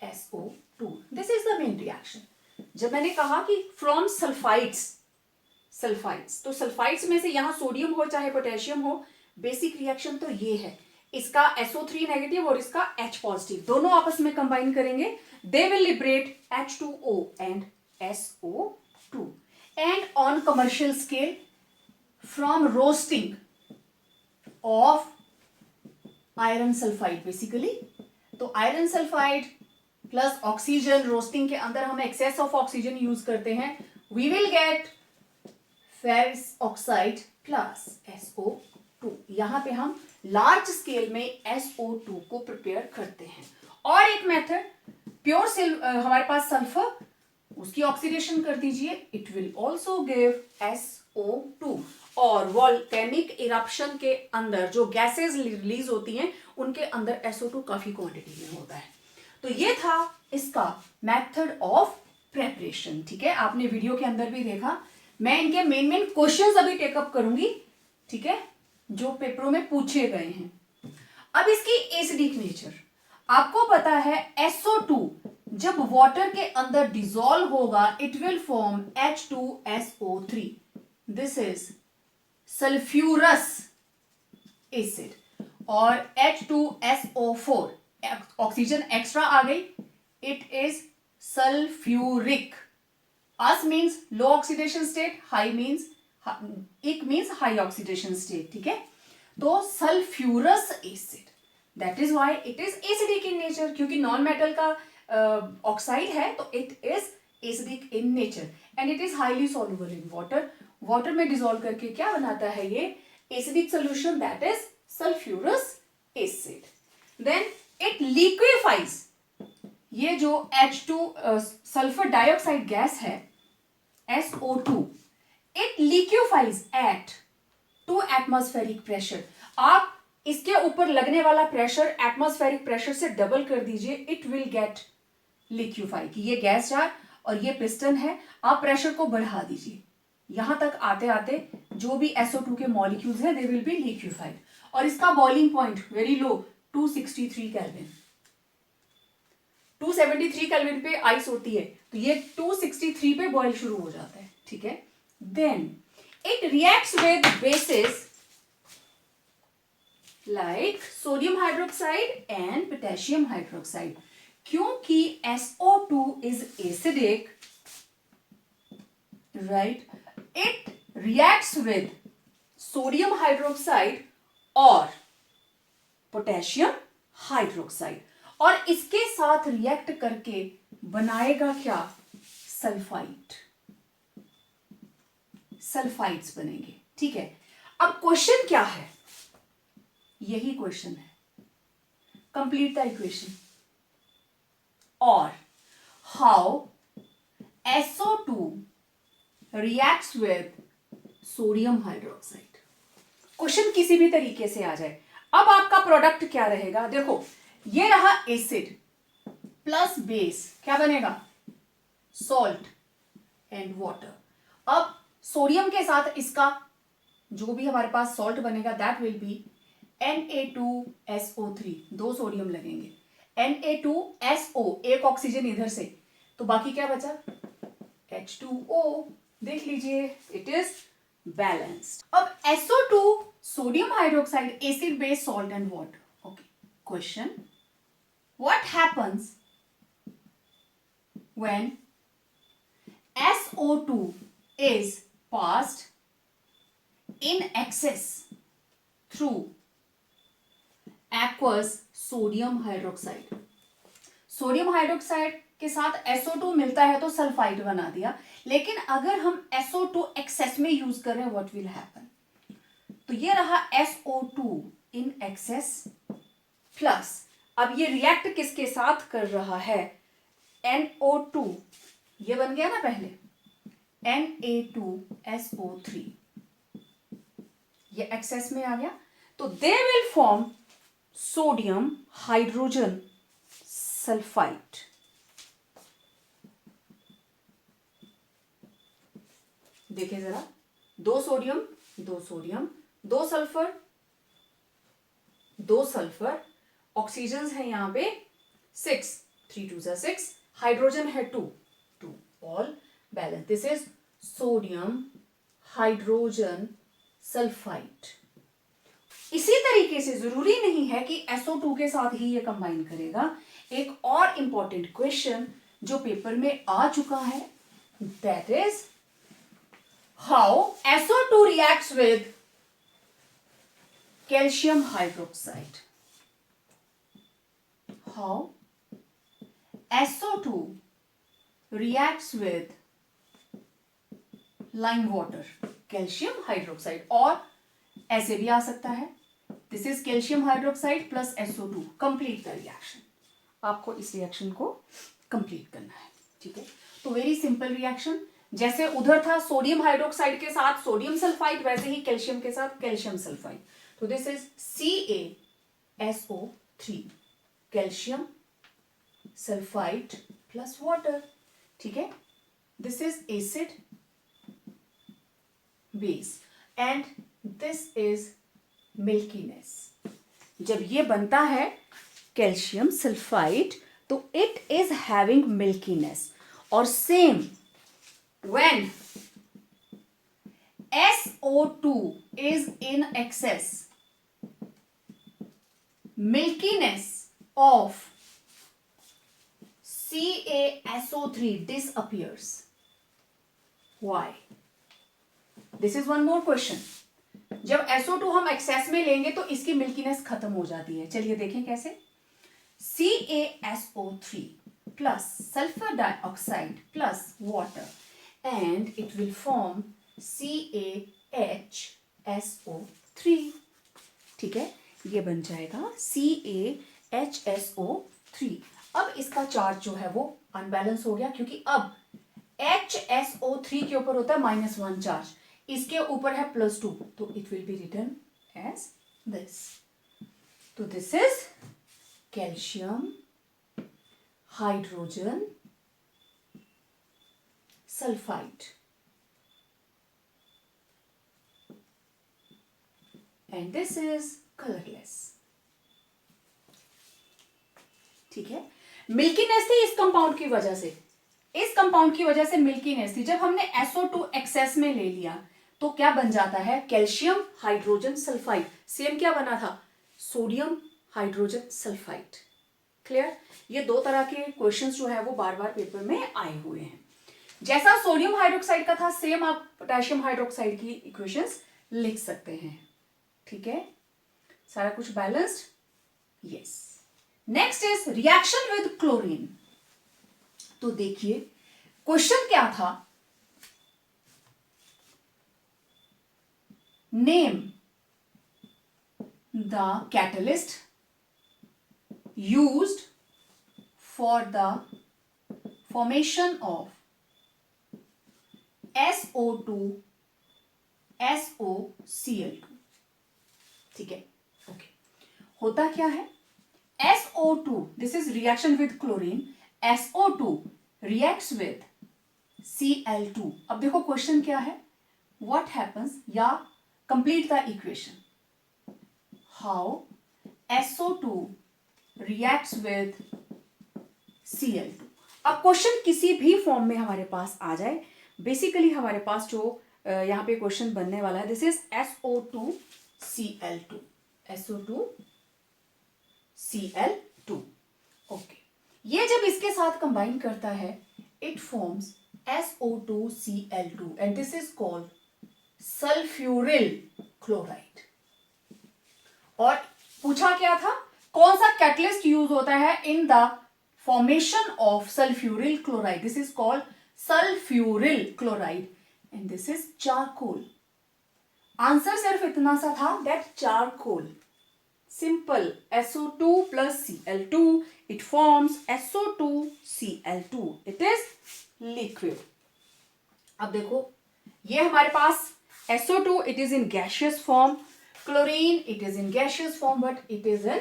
SO2. This is the main reaction. जब मैंने कहा कि फ्रॉम सल्फाइड्स, तो सल्फाइड्स में से यहां सोडियम हो चाहे पोटेशियम हो, बेसिक रिएक्शन तो ये है. इसका SO3 नेगेटिव और इसका H पॉजिटिव दोनों आपस में कंबाइन करेंगे, they will liberate H2O and SO2. And on commercial scale, from roasting of iron sulphide basically, तो iron sulphide plus oxygen, roasting के अंदर हम एक्सेस ऑफ ऑक्सीजन यूज करते हैं, we will get ferrous oxide plus SO2. यहां पे हम लार्ज स्केल में SO2 को प्रिपेयर करते हैं. और एक मेथड, प्योर हमारे पास सल्फर, उसकी ऑक्सीडेशन कर दीजिए, it will also give SO2। और वॉल्केनिक इरप्शन के अंदर जो गैसेस रिलीज होती हैं उनके अंदर SO2 काफी क्वांटिटी में होता है। तो ये था इसका मेथड ऑफ प्रेपरेशन। ठीक है, आपने वीडियो के अंदर भी देखा। मैं इनके मेन क्वेश्चंस अभी टेकअप करूंगी, ठीक है, जो पेपरों में पूछे गए हैं। अब इसकी एसिडिक नेचर आपको पता है, SO2 जब वाटर के अंदर डिसॉल्व होगा it will form H2SO3। This is sulphurous acid. और H2SO4 ऑक्सीजन एक्स्ट्रा आ गई, it is sulphuric. Us means low oxidation state, high means इक मीन्स हाई ऑक्सीडेशन स्टेट। ठीक है, तो sulphurous acid, that is why it is acidic in nature, क्योंकि नॉन मेटल का ऑक्साइड है तो it is acidic in nature and it is highly soluble in water. Water में डिसॉल्व करके क्या बनाता है ये acidic solution, that is sulphurous acid. Then it liquefies, ये जो H2 सल्फर डाइऑक्साइड गैस है SO2, it liquefies at 2 atmospheric pressure. आप इसके ऊपर लगने वाला प्रेशर एटमॉस्फेरिक प्रेशर से डबल कर दीजिए, इट विल गेट लिक्विफाई। कि ये गैस जार और ये पिस्टन है, आप प्रेशर को बढ़ा दीजिए, यहां तक आते आते जो भी SO2 के मॉलिक्यूल्स हैं दे विल बी लिक्विफाइड। और इसका boiling point very low 263 kelvin. 273 kelvin पे आइस होती है तो ये 263 पे बॉइल शुरू हो जाता है। ठीक है, then it reacts with bases like sodium hydroxide and potassium hydroxide. क्योंकि SO2 is acidic, right, it reacts with sodium hydroxide और पोटेशियम हाइड्रोक्साइड और इसके साथ रिएक्ट करके बनाएगा क्या, सल्फाइड, सल्फाइड्स बनेंगे। ठीक है, अब क्वेश्चन क्या है, यही क्वेश्चन है, कंप्लीट द इक्वेशन और how SO2 reacts with sodium hydroxide. Question किसी भी तरीके से आ जाए। अब आपका प्रोडक्ट क्या रहेगा, देखो ये रहा एसिड प्लस बेस, क्या बनेगा, सॉल्ट एंड वाटर। अब सोडियम के साथ इसका जो भी हमारे पास सॉल्ट बनेगा that will be Na2SO3, 2 sodium लगेंगे, Na2SO, एक ऑक्सीजन इधर से, तो बाकी क्या बचा, H2O। देख लीजिए, इट इज बैलेंस्ड। अब SO2 sodium hydroxide, acid base, salt and water. Okay, question, what happens when SO2 is passed in excess through aqueous sodium hydroxide? Sodium hydroxide के साथ SO2 मिलता है तो सल्फाइड बना दिया, लेकिन अगर हम SO2 एक्सेस में यूज कर रहे हैं व्हाट विल हैपन, तो ये रहा SO2 इन एक्सेस प्लस, अब ये रिएक्ट किसके साथ कर रहा है, NO2, ये बन गया ना पहले, Na2SO3, ये एक्सेस में आ गया, तो they will form sodium hydrogen sulphide. देखिए जरा, 2 sodium 2 sodium, 2 sulphur 2 sulphur, oxygen है यहां पे 6, 3 2 6, हाइड्रोजन है 2 2, all balance. This is sodium hydrogen sulphide. इसी तरीके से जरूरी नहीं है कि SO2 के साथ ही ये कंबाइन करेगा। एक और इंपॉर्टेंट क्वेश्चन जो पेपर में आ चुका है, that is how SO2 reacts with calcium hydroxide. How SO2 reacts with lime water, calcium hydroxide, और ऐसे भी आ सकता है, this is calcium hydroxide plus SO2, complete the reaction। आपको इस रिएक्शन को कंप्लीट करना है। ठीक है, तो वेरी सिंपल रिएक्शन, जैसे उधर था सोडियम हाइड्रोक्साइड के साथ सोडियम सल्फाइड, वैसे ही कैल्शियम के साथ कैल्शियम सल्फाइड. तो this is CaSO3, calcium sulphide plus water. ठीक है, this is acid base and this is milkiness. जब ये बनता है कैल्शियम सल्फाइड तो इट इज हैविंग मिल्कीनेस. और same when SO2 is in excess, milkiness of CaSO3 disappears. Why? This is one more question. जब SO2 हम एक्सेस में लेंगे तो इसकी मिल्कीनेस खत्म हो जाती है. चलिए देखें कैसे. CaSO3 plus sulfur dioxide plus water and it will form CaHSO3. ठीक है, ये बन जाएगा CaHSO3. अब इसका चार्ज जो है वो अनबैलेंस हो गया क्योंकि अब HSO3 के ऊपर होता है -1 चार्ज, इसके ऊपर है +2, तो it will be written as this. तो this is calcium hydrogen sulphide and this is colorless. ठीक है, मिल्कीनेस थी इस कंपाउंड की वजह से, इस कंपाउंड की वजह से मिल्कीनेस थी. जब हमने SO2 एक्सेस में ले लिया तो क्या बन जाता है कैल्शियम हाइड्रोजन सल्फाइड. सेम क्या बना था, सोडियम हाइड्रोजन सल्फाइड. क्लियर. ये दो तरह के क्वेश्चंस जो है वो बार बार पेपर में आए हुए हैं. जैसा सोडियम हाइड्रोक्साइड का था सेम आप पोटेशियम हाइड्रोक्साइड की इक्वेशंस लिख सकते हैं. ठीक है, सारा कुछ balanced. Yes. Next is reaction with chlorine. तो देखिए क्वेश्चन क्या था, name the catalyst used for the formation of SO2 SOCl2. ठीक है, ओके. होता क्या है, SO2, this is reaction with chlorine, SO2 reacts with Cl2. अब देखो क्वेश्चन क्या है, what happens, या complete the equation. How SO2 reacts with Cl2. अब क्वेश्चन किसी भी फॉर्म में हमारे पास आ जाए, बेसिकली हमारे पास जो यहाँ पे क्वेश्चन बनने वाला है, this is SO2 Cl2, SO2 Cl2. Okay, ये जब इसके साथ कंबाइन करता है it forms SO2 Cl2 and this is called sulphuryl chloride. और पूछा क्या था, कौन सा कैटलिस्ट यूज होता है in the formation of sulphuryl chloride. This is called sulphuryl chloride and this is charcoal. Answer सिर्फ इतना सा था, that charcoal, simple, SO2 plus Cl2, it forms SO2 Cl2. It is liquid. अब देखो ये हमारे पास SO2, it is in gaseous form. Chlorine, it is in gaseous form, but it is in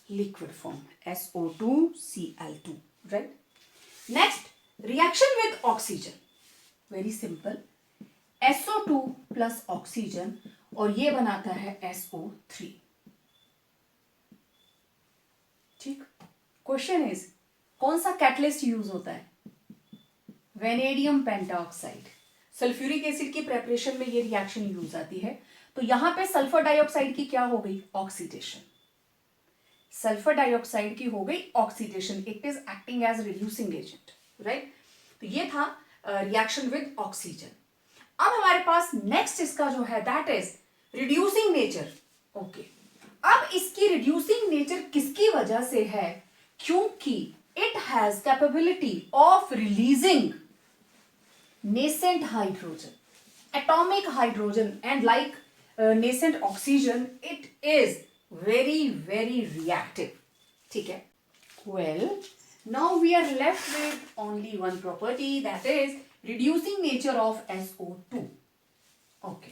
liquid form. SO2 Cl2, right? Next, reaction with oxygen. Very simple. SO2 plus oxygen और ये बनाता है SO3. ठीक. क्वेश्चन इज कौन सा कैटलिस्ट यूज होता है, वेनेडियम पेंटाऑक्साइड. सल्फ्यूरिक एसिड की प्रेपरेशन में ये रिएक्शन यूज आती है. तो यहां पे सल्फर डाइऑक्साइड की क्या हो गई, ऑक्सीडेशन. सल्फर डाइऑक्साइड की हो गई oxidation. It is acting as reducing agent, right. तो ये था रिएक्शन विद ऑक्सीजन. अब हमारे पास नेक्स्ट इसका जो है that is reducing nature. Okay, अब इसकी रिड्यूसिंग नेचर किसकी वजह से है, क्योंकि it has capability of releasing nascent hydrogen, atomic hydrogen, and like nascent oxygen, it is very very reactive. ठीक है. Well, now we are left with only one property, that is reducing nature of SO2. Okay,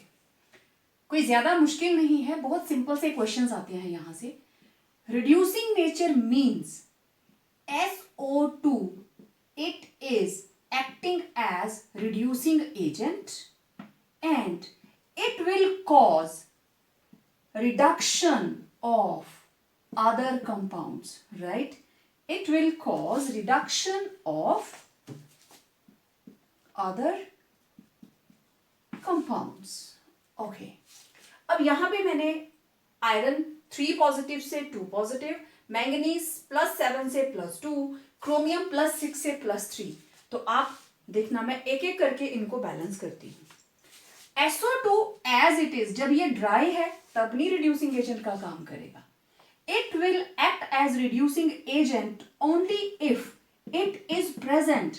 कोई ज्यादा मुश्किल नहीं है, बहुत सिंपल से क्वेश्चंस आते हैं यहां से. Reducing nature means SO2, it is acting as reducing agent and it will cause reduction of other compounds, right? It will cause reduction of other compounds. Okay. अब यहां पे मैंने आयरन 3 पॉजिटिव से 2 पॉजिटिव, मैंगनीज +7 से +2, क्रोमियम +6 से +3. तो आप देखना मैं एक एक करके इनको बैलेंस करती हूं. SO2 एज इट इज, जब ये ड्राई है तब नहीं रिड्यूसिंग एजेंट का काम करेगा. It will act as reducing agent only if it is present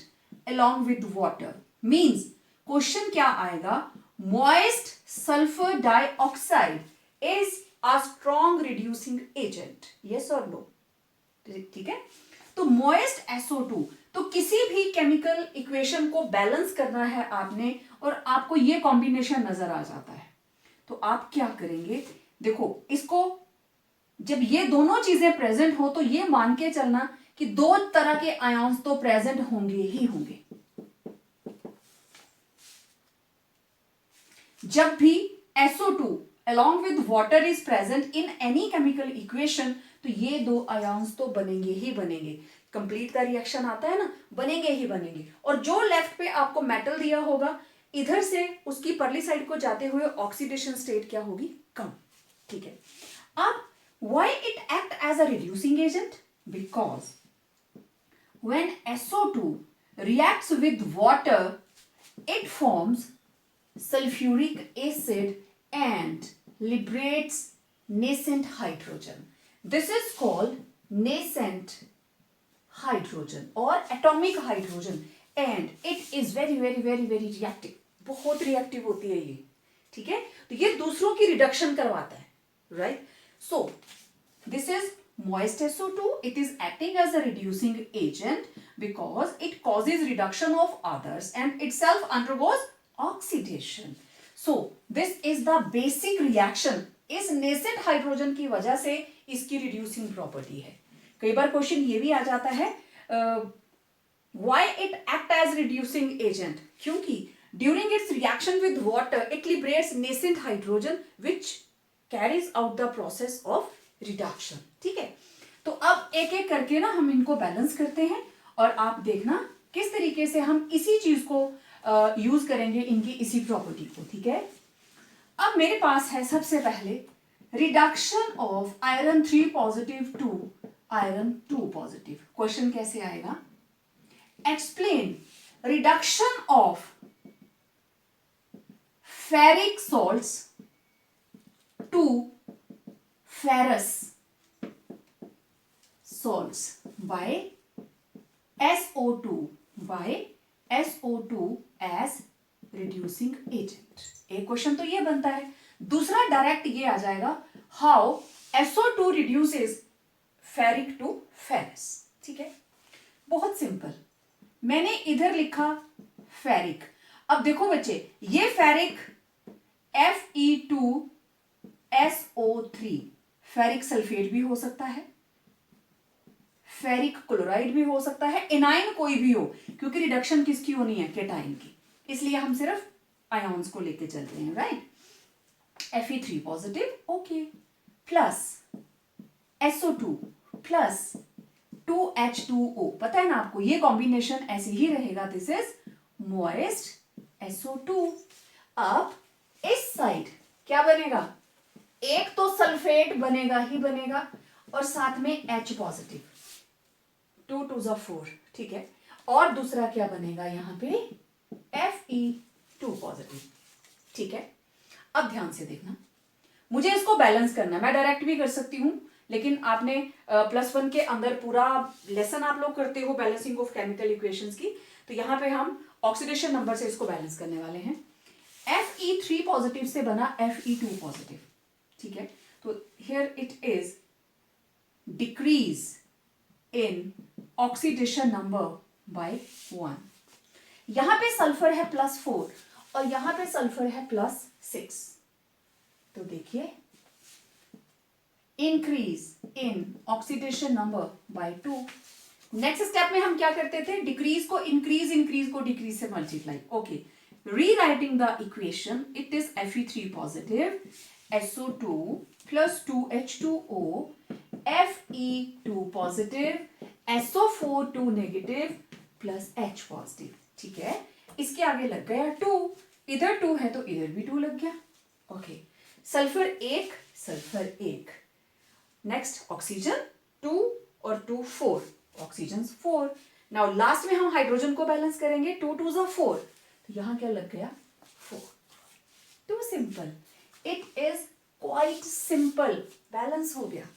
along with water. Means question क्या आएगा, moist sulfur dioxide is a strong reducing agent, yes or no? ठीक है. तो moist SO2, तो किसी भी केमिकल इक्वेशन को बैलेंस करना है आपने और आपको ये कॉम्बिनेशन नजर आ जाता है, तो आप क्या करेंगे, देखो इसको जब ये दोनों चीजें प्रेजेंट हो तो ये मान के चलना कि दो तरह के आयन्स तो प्रेजेंट होंगे ही होंगे. जब भी SO2 along with water is present in any chemical equation, तो ये दो आयन्स तो बनेंगे ही बनेंगे. कंप्लीट का रिएक्शन आता है ना, बनेंगे ही बनेंगे. और जो लेफ्ट पे आपको मेटल दिया होगा, इधर से उसकी परली साइड को जाते हुए ऑक्सीडेशन स्टेट क्या होगी, कम. ठीक है. अब why it act as a reducing agent? Because when SO2 reacts with water, it forms sulfuric acid and liberates nascent hydrogen. This is called nascent hydrogen or atomic hydrogen, and it is very very very very reactive. बहुत रिएक्टिव होती है ये. ठीक है. तो ये दूसरों की रिडक्शन करवाता है, right. So this is moist SO2. It is acting as a reducing agent because it causes reduction of others and itself undergoes oxidation. So this is the basic reaction. इस nascent hydrogen की वजह से इसकी reducing property है. कई बार क्वेश्चन ये भी आ जाता है why it act as reducing agent? क्योंकि during its reaction with water it liberates nascent hydrogen which carries out the process of reduction. ठीक है. तो अब एक एक करके ना हम इनको बैलेंस करते हैं और आप देखना किस तरीके से हम इसी चीज को यूज करेंगे, इनकी इसी प्रॉपर्टी को. ठीक है. अब मेरे पास है सबसे पहले reduction of iron 3 positive to iron 2 positive. Question कैसे आएगा, explain reduction of ferric salts to ferrous salts by SO2 as reducing agent. एक क्वेश्चन तो ये बनता है. दूसरा डायरेक्ट ये आ जाएगा, how SO2 reduces ferric to ferrous. ठीक है. बहुत सिंपल. मैंने इधर लिखा फेरिक. अब देखो बच्चे, ये फेरिक Fe2SO3 फेरिक सल्फेट भी हो सकता है, फेरिक क्लोराइड भी हो सकता है, एनाइन कोई भी हो, क्योंकि रिडक्शन किसकी होनी है, केटाइन की. इसलिए हम सिर्फ आयन्स को लेके चल रहे हैं, right. Fe3 positive, okay, plus SO2 plus 2H2O. पता है ना आपको, ये कॉम्बिनेशन ऐसे ही रहेगा. This is moist SO2. अब इस साइड क्या बनेगा, एक तो सल्फेट बनेगा ही बनेगा और साथ में H पॉजिटिव, 2 2 4. ठीक है. और दूसरा क्या बनेगा यहाँ पे, Fe2 पॉजिटिव. ठीक है. अब ध्यान से देखना, मुझे इसको बैलेंस करना है. मैं डायरेक्ट भी कर सकती हूं, लेकिन आपने +1 के अंदर पूरा लेसन आप लोग करते हो बैलेंसिंग ऑफ केमिकल इक्वेशंस की, तो यहाँ पे हम ऑक्सीडेशन नंबर से इसको बैलेंस करने वाले हैं. Fe3 पॉजिटिव से बना Fe2 पॉजिटिव. ठीक है. तो here it is decrease in oxidation number by 1. यहां पे सल्फर है +4 और यहां पे सल्फर है +6, तो देखिए increase in oxidation number by 2। Next step में हम क्या करते थे, डिक्रीज को इंक्रीज, इंक्रीज को डिक्रीज से multiply. Okay, rewriting the equation, it is Fe3 positive, SO2 plus 2H2O, Fe2 positive, SO4 2 negative plus H positive. ठीक है, इसके आगे लग गया 2, इधर 2 है तो इधर भी 2 लग गया। Okay, sulphur 1, sulphur 1। Next oxygen 2 और 2 4, ऑक्सीजन 4। नाउ लास्ट में हम हाइड्रोजन को बैलेंस करेंगे, 2 2 ज़ा 4, तो यहां क्या लग गया 4। Too simple, it is quite simple, balance हो गया।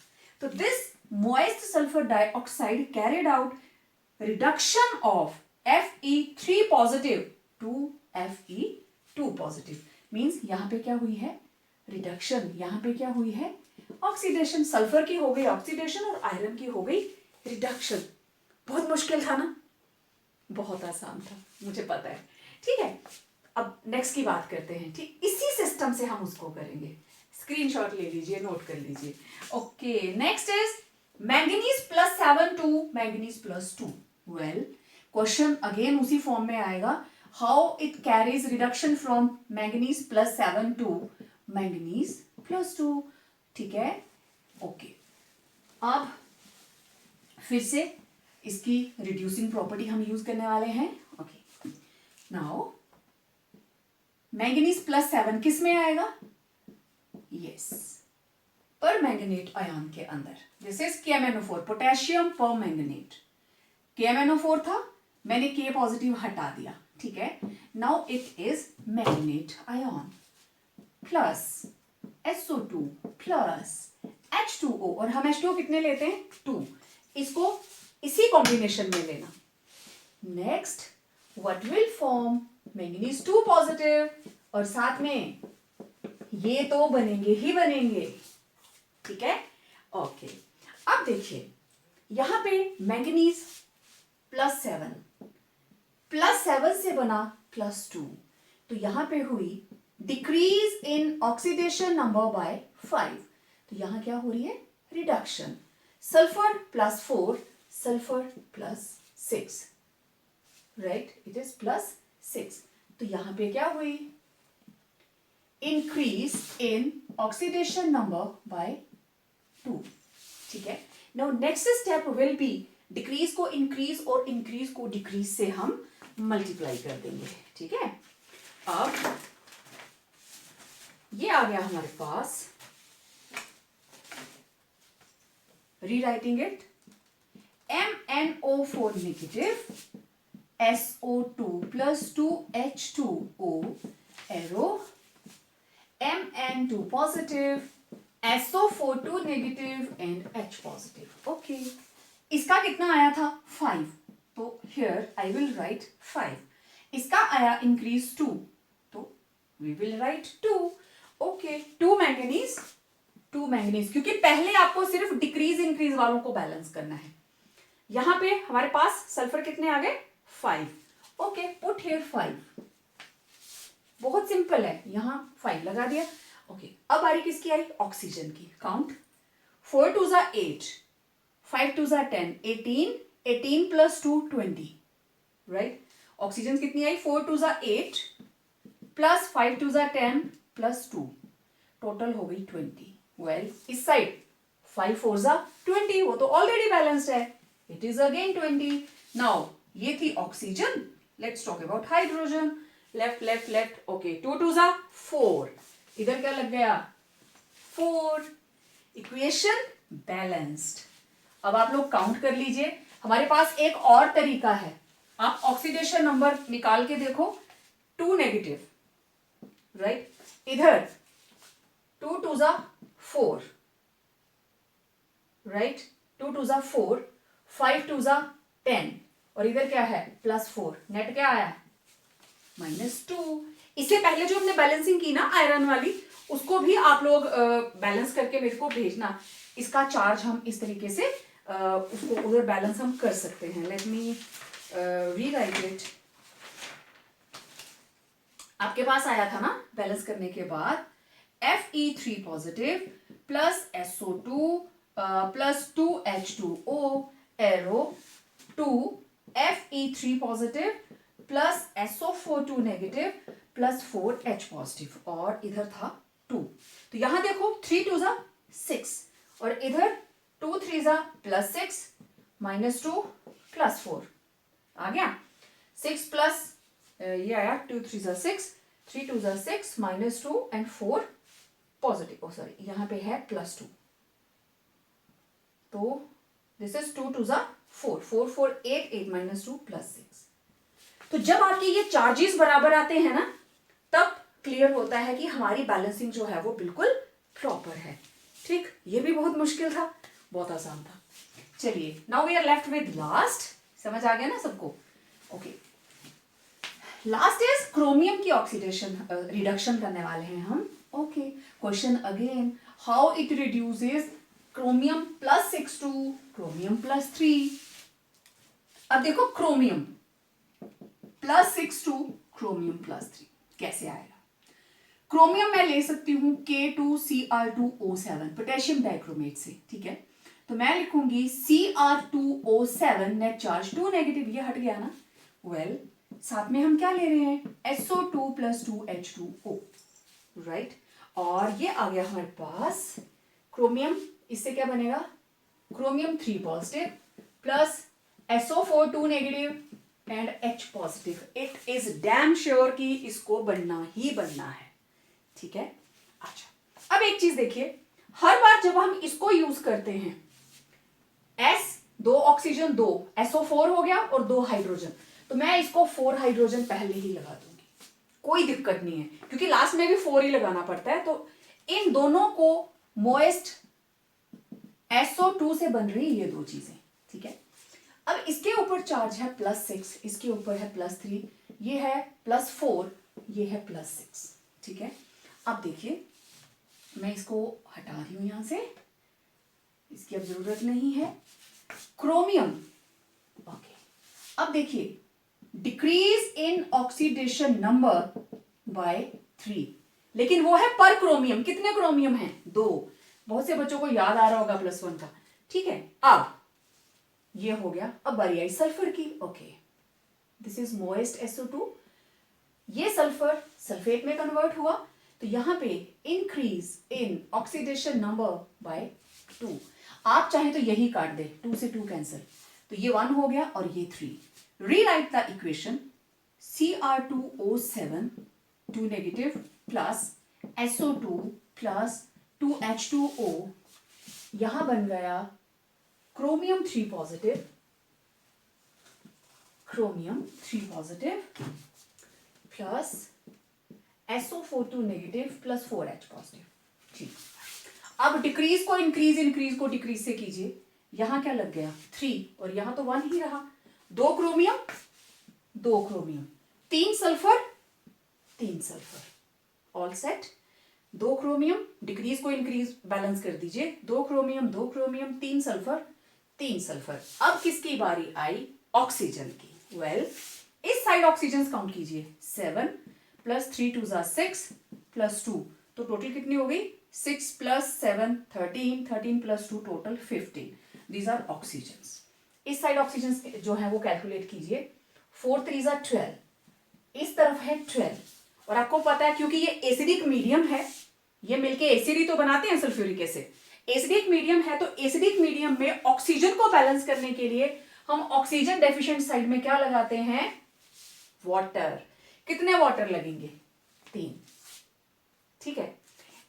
तो this moist sulfur dioxide carried out reduction of Fe3 positive to Fe2 positive, means यहां पे क्या हुई है रिडक्शन, यहां पे क्या हुई है ऑक्सीडेशन। सल्फर की हो गई ऑक्सीडेशन और आयरन की हो गई रिडक्शन। बहुत मुश्किल था ना, बहुत आसान था, मुझे पता है। ठीक है, अब नेक्स्ट की बात करते हैं। ठीक, इसी सिस्टम से हम उसको करेंगे, स्क्रीनशॉट ले लीजिए, नोट कर लीजिए। Okay, next is manganese +7 to manganese +2। Well, question again उसी फॉर्म में आएगा, how it carries reduction from manganese +7 to manganese +2। ठीक है, ओके, अब फिर से इसकी रिड्यूसिंग प्रॉपर्टी हम यूज करने वाले हैं। ओके, नाउ मैंगनीज +7 किस में आएगा, यस, पर मैंगनेट आयन के अंदर। दिस इज KMnO4, पोटेशियम पर मैंगनेट। KMnO4 था, मैंने K पॉजिटिव हटा दिया। ठीक है, now it is manganate ion plus SO2 plus H2O, और हम H2O कितने लेते हैं 2, इसको इसी कॉम्बिनेशन में लेना। Next what will form manganese 2 positive, और साथ में ये तो बनेंगे ही बनेंगे। ठीक है, ओके, अब देखिए यहां पे मैंगनीज +7 से बना +2, तो यहां पे हुई decrease in oxidation number by 5, तो यहां क्या हो रही है reduction. Sulphur +4, sulphur +6, right, it is +6, तो यहां पे क्या हुई increase in oxidation number by 2। ठीक है, now next step will be decrease को इंक्रीज और इंक्रीज को डिक्रीज से हम मल्टीप्लाई कर देंगे। ठीक है, अब ये आ गया हमारे पास, rewriting it, MnO4 negative, SO2 plus 2H2O arrow, Mn2 positive, SO4 2 negative and H positive. Okay, इसका कितना आया था 5, तो here I will write 5. इसका आया increase 2, तो we will write 2. Okay, 2 manganese, क्योंकि पहले आपको सिर्फ डिक्रीज इंक्रीज वालों को बैलेंस करना है। यहां पे हमारे पास सल्फर कितने आ गए 5। ओके, पुट हियर 5, बहुत सिंपल है, यहां 5 लगा दिया। ओके, अब बारी किसकी आई ऑक्सीजन की। काउंट 4 2 ज़ा 8, 5 2 ज़ा 10, 18 प्लस 2 20, राइट। ऑक्सीजन कितनी आई 4 2 ज़ा 8 प्लस 5 2 ज़ा 10 प्लस 2, टोटल हो गई 20। वेल, इस साइड 5 4 ज़ा 20, वो तो ऑलरेडी बैलेंस्ड है, इट इज अगेन 20। नाउ ये थी oxygen, let's talk about hydrogen. Left left left, okay, 2 2 ज़ा 4, इधर क्या लग गया 4, इक्वेशन बैलेंस्ड। अब आप लोग काउंट कर लीजिए, हमारे पास एक और तरीका है, आप ऑक्सीडेशन नंबर निकाल के देखो, 2 नेगेटिव, राइट, इधर 2 2 ज़ा 4, राइट, 2 2 ज़ा 4, 5 2 ज़ा 10, और इधर क्या है +4, नेट क्या आया -2। इससे पहले जो हमने बैलेंसिंग की ना आयरन वाली, उसको भी आप लोग बैलेंस करके मेरे को भेजना। इसका चार्ज हम इस तरीके से उसको उधर बैलेंस हम कर सकते हैं। लेट मी रीराइट इट, आपके पास आया था ना बैलेंस करने के बाद Fe3 positive plus SO2 plus 2H2O arrow 2 Fe3 positive plus SO42 negative plus 4H positive और इधर था 2। तो यहां देखो 3 2 जा 6 और इधर 2 3 जा प्लस 6 माइनस 2 प्लस 4 आ गया 6 प्लस ये आया 2 3 जा 6 3 2 जा 6 माइनस 2 एंड 4 पॉजिटिव सॉरी यहां पे है प्लस 2 तो दिस इज 2 2 जा 4 4 4 8 8 माइनस 2 प्लस 6। तो जब आपके ये चार्जेस बराबर आते हैं ना तब क्लियर होता है कि हमारी बैलेंसिंग जो है वो बिल्कुल प्रॉपर है। ठीक, ये भी बहुत मुश्किल था, बहुत आसान था। चलिए now we are left with last. समझ आ गया ना सबको? ओके, लास्ट इज क्रोमियम की ऑक्सीडेशन रिडक्शन करने वाले हैं हम। Okay, question again, how it reduces chromium +6 to chromium +3। अब देखो क्रोमियम +6 टू क्रोमियम +3 कैसे आएगा? क्रोमियम मैं ले सकती हूं K2Cr2O7 पोटेशियम डाइक्रोमेट से, ठीक है। तो मैं लिखूंगी Cr2O7 नेट चार्ज 2 नेगेटिव, ये हट गया ना। वेल साथ में हम क्या ले रहे हैं SO2 + 2H2O, राइट। और ये आ गया हमारे पास क्रोमियम, इससे क्या बनेगा chromium 3 positive plus SO4 2 negative and H positive. It is damn sure कि इसको बनना ही बनना है, ठीक है। अच्छा, अब एक चीज देखिए, हर बार जब हम इसको यूज करते हैं S 2 ऑक्सीजन 2 SO4 हो गया और 2 हाइड्रोजन, तो मैं इसको 4 हाइड्रोजन पहले ही लगा दूंगी, कोई दिक्कत नहीं है क्योंकि लास्ट में भी 4 ही लगाना पड़ता है। तो इन दोनों को मोएस्ट SO2 से बन रही ये दो चीजें, ठीक है। अब इसके ऊपर चार्ज है +6, इसके ऊपर है +3, ये है +4, ये है +6, ठीक है। अब देखिए मैं इसको हटा रही हूं यहां से, इसकी अब जरूरत नहीं है। क्रोमियम, ओके, अब देखिए decrease in oxidation number by 3, लेकिन वो है पर क्रोमियम। कितने क्रोमियम है? 2। बहुत से बच्चों को याद आ रहा होगा +1 का, ठीक है। अब ये हो गया, अब बारी आई सल्फर की। Okay, this is moist SO2, ये सल्फर सल्फेट में कन्वर्ट हुआ, तो यहां पे increase in oxidation number by 2। आप चाहें तो यही काट दे, 2 से 2 कैंसिल, तो ये 1 हो गया और ये 3। Rewrite the equation Cr2O7 2 negative plus SO2 plus 2H2O, यहां बन गया chromium 3 positive, chromium 3 positive plus SO4 2 negative plus 4H positive, ठीक। अब डिक्रीज को इंक्रीज, इंक्रीज को डिक्रीज से कीजिए, यहां क्या लग गया 3 और यहां तो 1 ही रहा। 2 chromium 2 chromium 3 sulphur 3 sulphur, all set. 2 chromium, decrease को इंक्रीज बैलेंस कर दीजिए, 2 क्रोमियम 2 क्रोमियम 3 सल्फर 3 सल्फर। अब किसकी बारी आई? ऑक्सीजन की। वेल इस साइड ऑक्सीजन काउंट कीजिए, 7 + 3 2 जा 6 + 2, तो टोटल कितनी हो गई? 6 + 7 13, 13 + 2 टोटल 15। These are oxygen. इस साइड ऑक्सीजन जो है वो कैलकुलेट कीजिए, 4 3 जा 12, इस तरफ है 12, और आपको पता है क्योंकि ये एसिडिक मीडियम है, ये मिलके एसिड ही तो बनाते हैं सल्फ्यूरिक एसिड। एसिडिक मीडियम है तो एसिडिक मीडियम में ऑक्सीजन को बैलेंस करने के लिए हम ऑक्सीजन डेफिशिएंट साइड में क्या लगाते हैं? वाटर। कितने वाटर लगेंगे? 3, ठीक है।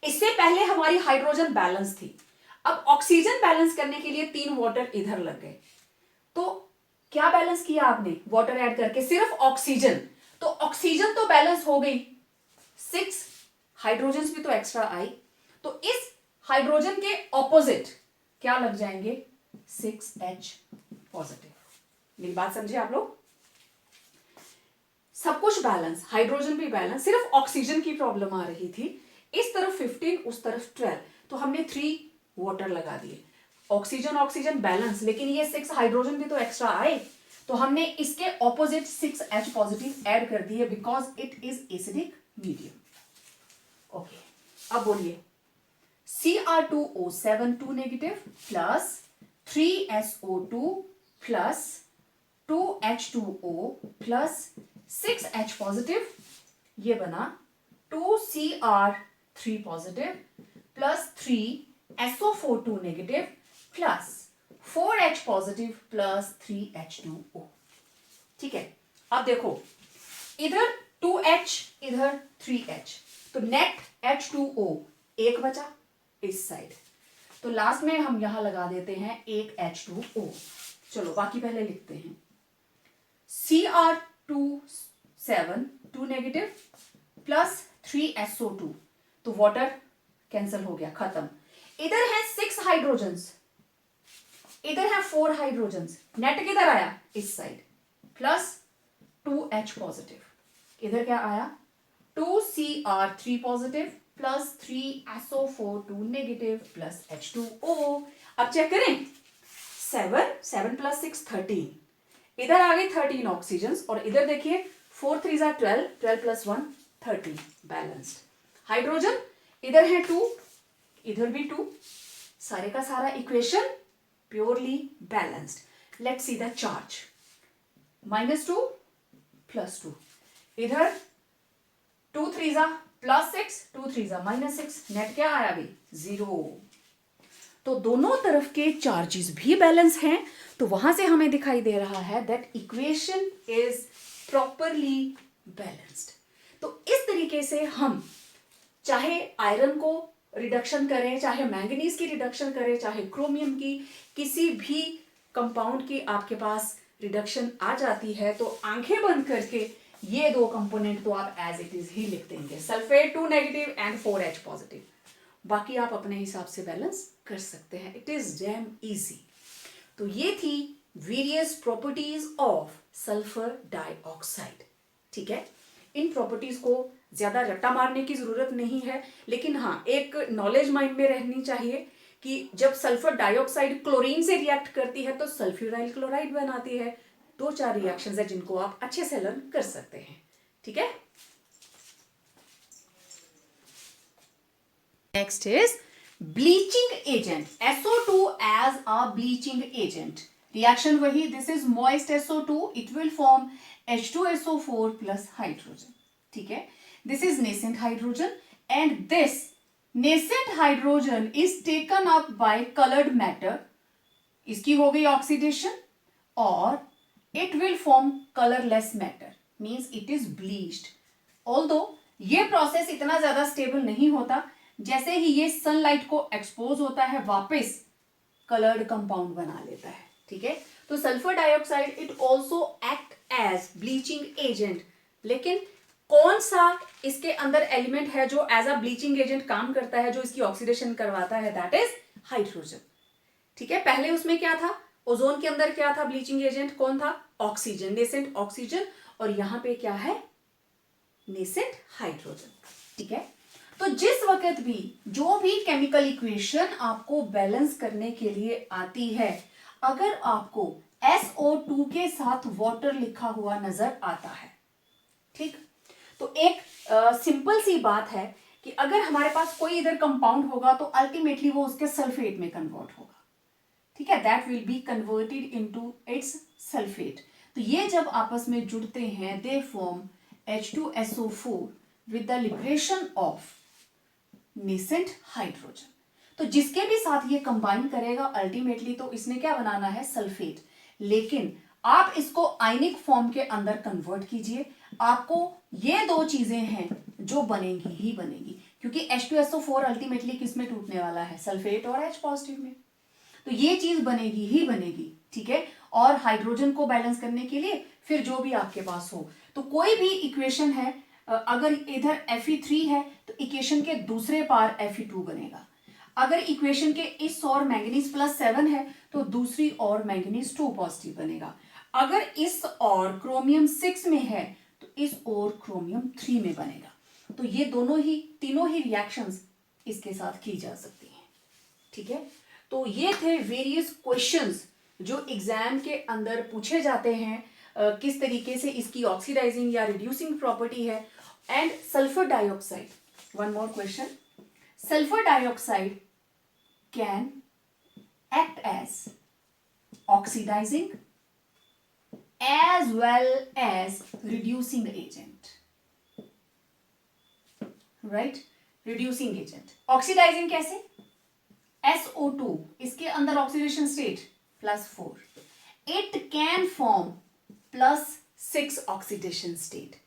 इससे पहले हमारी हाइड्रोजन बैलेंस थी, अब ऑक्सीजन बैलेंस करने के लिए 3 वाटर इधर लग गए। तो क्या बैलेंस किया आपने वाटर ऐड करके? सिर्फ ऑक्सीजन। तो ऑक्सीजन तो बैलेंस हो गई, 6 हाइड्रोजन भी तो एक्स्ट्रा आई, तो इस हाइड्रोजन के ऑपोजिट क्या लग जाएंगे? 6H positive. मेरी बात समझे आप लोग? सब कुछ बैलेंस, हाइड्रोजन भी बैलेंस, सिर्फ ऑक्सीजन की प्रॉब्लम आ रही थी। इस तरफ 15, उस तरफ 12, तो हमने 3 वाटर लगा दिए। ऑक्सीजन ऑक्सीजन बैलेंस, लेकिन ये 6 हाइड्रोजन भी तो एक्स्ट्रा आए, तो हमने इसके ऑपोजिट 6H पॉजिटिव ऐड कर दिए because it is acidic medium. Okay, अब बोलिए Cr2O7 2 negative plus 3SO2 plus 2H2O plus 6H positive, ये बना 2Cr3 positive plus 3SO4 2 negative plus 4H positive plus 3H2O। ठीक है, अब देखो इधर 2H इधर 3H, तो नेट H2O एक बचा इस साइड, तो लास्ट में हम यहां लगा देते हैं एक H2O। चलो बाकी पहले लिखते हैं। Cr2 2 नेगेटिव प्लस 3SO2, तो वाटर कैंसिल हो गया, खत्म। इधर है 6 हाइड्रोजन्स, इधर है 4 हाइड्रोजन्स, नेट किधर आया इस साइड, प्लस 2H पॉजिटिव, इधर क्या आया 2Cr3 positive plus 3SO4 2 negative plus H2O। अब चेक करें, 7 प्लस 6 13, इधर आ गए 13 ऑक्सीजन, और इधर देखिए 4 3 12, 12 प्लस 1 13, बैलेंस्ड। हाइड्रोजन इधर है 2, इधर भी 2, सारे का सारा equation purely balanced. Let's see the charge, -2 plus 2, इधर 2 3 प्लस 6, 2 3 -6, नेट क्या आया अभी 0। तो दोनों तरफ के चार्जेस भी बैलेंस हैं, तो वहां से हमें दिखाई दे रहा है that equation is properly balanced. तो इस तरीके से हम चाहे आयरन को रिडक्शन करें, चाहे मैंगनीज की रिडक्शन करें, चाहे क्रोमियम की, किसी भी कंपाउंड की आपके पास रिडक्शन आ जाती है, तो आंखें बंद करके ये दो कंपोनेंट तो आप एज इट इज ही लिख देंगे, sulphate 2 negative and 4H positive. बाकी आप अपने हिसाब से बैलेंस कर सकते हैं, इट इज डैम इजी। तो ये थी various properties of sulphur dioxide. ठीक है, इन प्रॉपर्टीज को ज्यादा रट्टा मारने की जरूरत नहीं है, लेकिन हाँ एक नॉलेज माइंड में रहनी चाहिए कि जब सल्फर डाइऑक्साइड क्लोरीन से रिएक्ट करती है तो सल्फ्यूराइल क्लोराइड बनाती है। 2-4 रिएक्शंस है जिनको आप अच्छे से लर्न कर सकते हैं। ठीक है, next is bleaching agent, SO2 as a bleaching agent. Reaction वही, this is moist SO2, it will form H2SO4 plus hydrogen. ठीक है, this is nascent hydrogen and this nascent hydrogen is taken up by coloured matter, इसकी हो गई ऑक्सीडेशन और it will form colorless matter, means it is bleached। although ये प्रोसेस इतना ज्यादा स्टेबल नहीं होता, जैसे ही ये सनलाइट को एक्सपोज होता है वापस कलर्ड कंपाउंड बना लेता है। ठीक है, तो sulphur dioxide it also act as bleaching agent, लेकिन कौन सा इसके अंदर एलिमेंट है जो एज अ ब्लीचिंग एजेंट काम करता है, जो इसकी ऑक्सीडेशन करवाता है, दैट इज हाइड्रोजन। ठीक है, पहले उसमें क्या था, ओजोन के अंदर क्या था ब्लीचिंग एजेंट, कौन था, ऑक्सीजन, नेसेंट ऑक्सीजन, और यहां पे क्या है, नेसेंट हाइड्रोजन। ठीक है, तो जिस वक्त भी जो भी केमिकल इक्वेशन आपको बैलेंस करने के लिए आती है, अगर आपको SO2 के साथ वाटर लिखा हुआ नजर आता है, ठीक, तो एक सिंपल सी बात है कि अगर हमारे पास कोई इधर कंपाउंड होगा तो अल्टीमेटली वो उसके सल्फेट में कन्वर्ट होगा। ठीक है, that will be converted into its sulphate. तो ये जब आपस में जुड़ते हैं they form H2SO4 with the liberation of nascent hydrogen. तो जिसके भी साथ ये कंबाइन करेगा अल्टीमेटली तो इसने क्या बनाना है, सल्फेट। लेकिन आप इसको आयनिक फॉर्म के अंदर कन्वर्ट कीजिए, आपको ये दो चीजें हैं जो बनेंगी ही बनेगी, क्योंकि H2SO4 अल्टीमेटली किस में टूटने वाला है, सल्फेट और H पॉजिटिव में। तो ये चीज बनेगी ही बनेगी। ठीक है, और हाइड्रोजन को बैलेंस करने के लिए फिर जो भी आपके पास हो, तो कोई भी इक्वेशन है, अगर इधर Fe3 है तो इक्वेशन के दूसरे पार Fe2 बनेगा। अगर इक्वेशन के इस और मैंगनीज +7 है तो दूसरी और मैंगनीज 2 पॉजिटिव बनेगा। अगर इस और क्रोमियम 6 में है तो इस और क्रोमियम 3 में बनेगा। तो ये दोनों ही तीनों ही रिएक्शंस इसके साथ की जा सकती हैं। ठीक है, तो ये थे वेरियस क्वेश्चंस जो एग्जाम के अंदर पूछे जाते हैं, किस तरीके से इसकी ऑक्सीडाइजिंग या रिड्यूसिंग प्रॉपर्टी है। And sulphur dioxide, one more question, sulphur dioxide can act as oxidising as well as reducing agent, right? reducing agent, oxidizing कैसे? SO2 इसके अंदर oxidation state +4, it can form +6 oxidation state,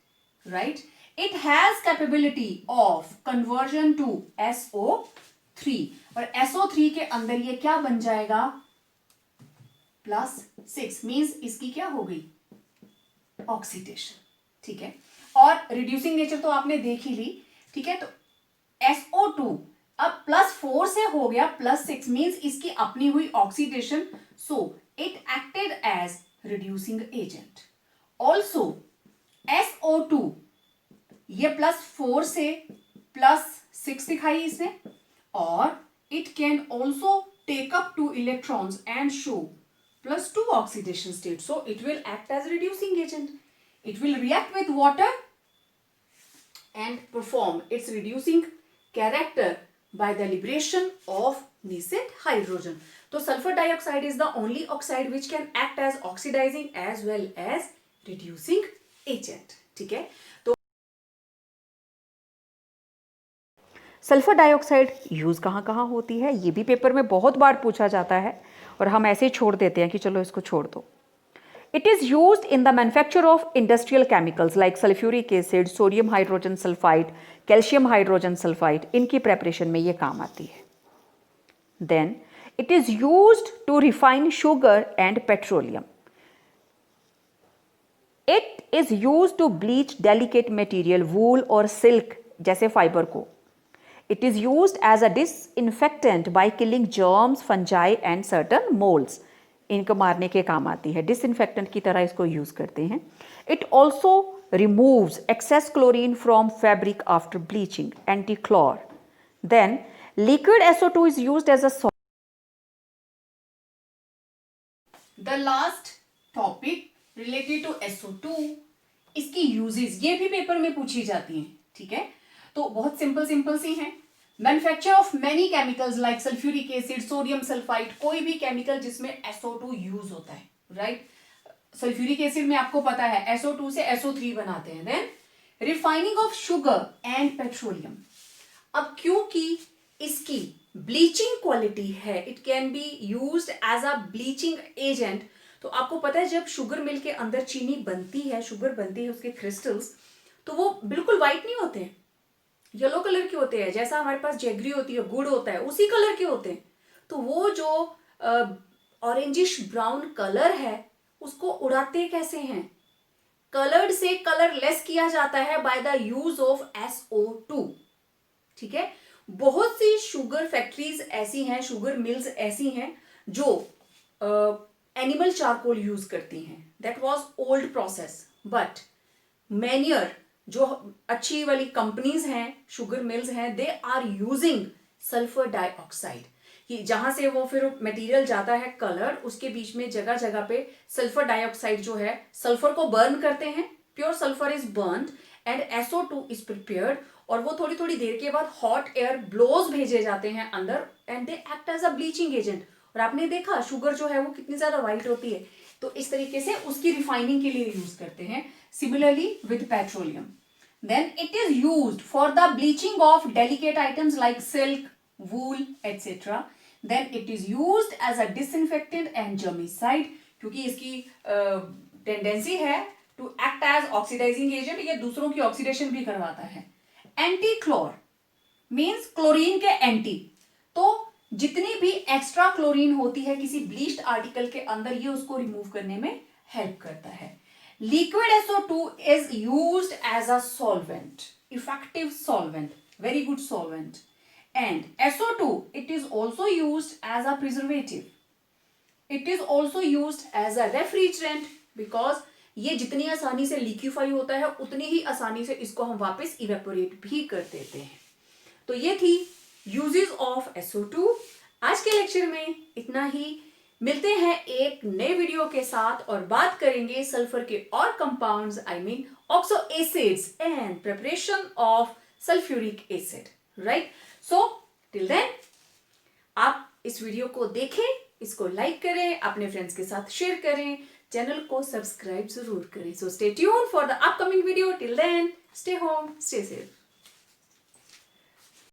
right? it has capability of conversion to SO3 और SO3 के अंदर ये क्या बन जाएगा? +6 मीन्स इसकी क्या हो गई? ऑक्सीडेशन, ठीक है। और रिड्यूसिंग नेचर तो आपने देख ही ली, ठीक है। तो SO2 अब +4 से हो गया +6 मीन्स इसकी अपनी हुई oxidation, so it acted as reducing agent. Also SO2 ये +4 से +6 दिखाई इसने, और it can also take up 2 electrons and show +2 oxidation state, so it will act as reducing agent. It will react with water and perform its reducing character by the liberation of nascent hydrogen. So sulfur dioxide is the only oxide which can act as oxidizing as well as reducing agent. ठीक है, तो सल्फर डाइऑक्साइड यूज़ कहाँ कहाँ होती है, ये भी पेपर में बहुत बार पूछा जाता है और हम ऐसे ही छोड़ देते हैं कि चलो इसको छोड़ दो। It is used in the manufacture of industrial chemicals like sulphuric acid, sodium hydrogen sulphide, calcium hydrogen sulphide, इनकी प्रेपरेशन में ये काम आती है। Then it is used to refine sugar and petroleum. It is used to bleach delicate material, wool और सिल्क जैसे फाइबर को। It is used as a disinfectant by killing germs, fungi and certain molds. इनको मारने के काम आती है, डिसइंफेक्टेंट की तरह इसको यूज करते हैं। It also removes excess chlorine from fabric after bleaching, anti-chlor. Then liquid SO2 is used as a solvent. the last topic related to SO2, इसकी यूजेस, ये भी पेपर में पूछी जाती हैं, ठीक है। तो बहुत सिंपल सी हैं। Manufacture of many chemicals like sulphuric acid, sodium sulphide, कोई भी केमिकल जिसमें SO2 यूज होता है, राइट। सल्फ्यूरिक एसिड में आपको पता है SO2 से SO3 बनाते हैं। Then refining of sugar and petroleum. अब क्योंकि इसकी ब्लीचिंग क्वालिटी है, it can be used as a bleaching agent. तो आपको पता है जब शुगर मिल के अंदर चीनी बनती है, शुगर बनती है, उसके क्रिस्टल्स, तो वो बिल्कुल व्हाइट नहीं होते हैं, येलो कलर के होते हैं। जैसा हमारे पास जैगरी होती है, गुड़ होता है, उसी कलर के होते हैं। तो वो जो ऑरेंजिश ब्राउन कलर है, उसको उड़ाते कैसे हैं? कलर्ड से कलर लेस किया जाता है by the use of SO2, ठीक है। बहुत सी शुगर फैक्ट्रीज ऐसी हैं, शुगर मिल्स ऐसी हैं जो एनिमल चारकोल यूज करती हैं। That was old process, but मैनियर जो अच्छी वाली कंपनीज हैं, शुगर मिल्स हैं, they are using sulphur dioxide, कि जहां से वो फिर मटेरियल जाता है कलर, उसके बीच में जगह जगह पे सल्फर डाइऑक्साइड जो है, सल्फर को बर्न करते हैं, pure sulphur is burned and SO2 is prepared, और वो थोड़ी थोड़ी देर के बाद हॉट एयर ब्लोज भेजे जाते हैं अंदर and they act as a bleaching agent. और आपने देखा शुगर जो है वो कितनी ज्यादा व्हाइट होती है, तो इस तरीके से उसकी रिफाइनिंग के लिए यूज करते हैं। Similarly with petroleum, then it is used for the bleaching of delicate items like silk, wool etcetera. Then it is used as a disinfectant and germicide, क्योंकि इसकी टेंडेंसी है to act as oxidising agent, ये दूसरों की ऑक्सीडेशन भी करवाता है। एंटी क्लोर मीन्स क्लोरीन के एंटी, तो जितनी भी एक्स्ट्रा क्लोरीन होती है किसी ब्लीच्ड आर्टिकल के अंदर, ये उसको रिमूव करने में हेल्प करता है। Liquid SO2 is used as a solvent, effective solvent, very good solvent. And SO2 it is also used as a preservative, it is also used as a refrigerant, because ये जितनी आसानी से लिक्विफाई होता है उतनी ही आसानी से इसको हम वापस इवेपोरेट भी कर देते हैं। तो ये थी यूजेस ऑफ SO2। आज के लेक्चर में इतना ही। मिलते हैं एक नए वीडियो के साथ और बात करेंगे सल्फर के और compounds, I mean oxo acids and preparation of sulphuric acid, right? So till then आप इस वीडियो को देखें, इसको लाइक करें, अपने फ्रेंड्स के साथ शेयर करें, चैनल को सब्सक्राइब जरूर करें. So stay tune for the upcoming video. Till then stay home, stay safe.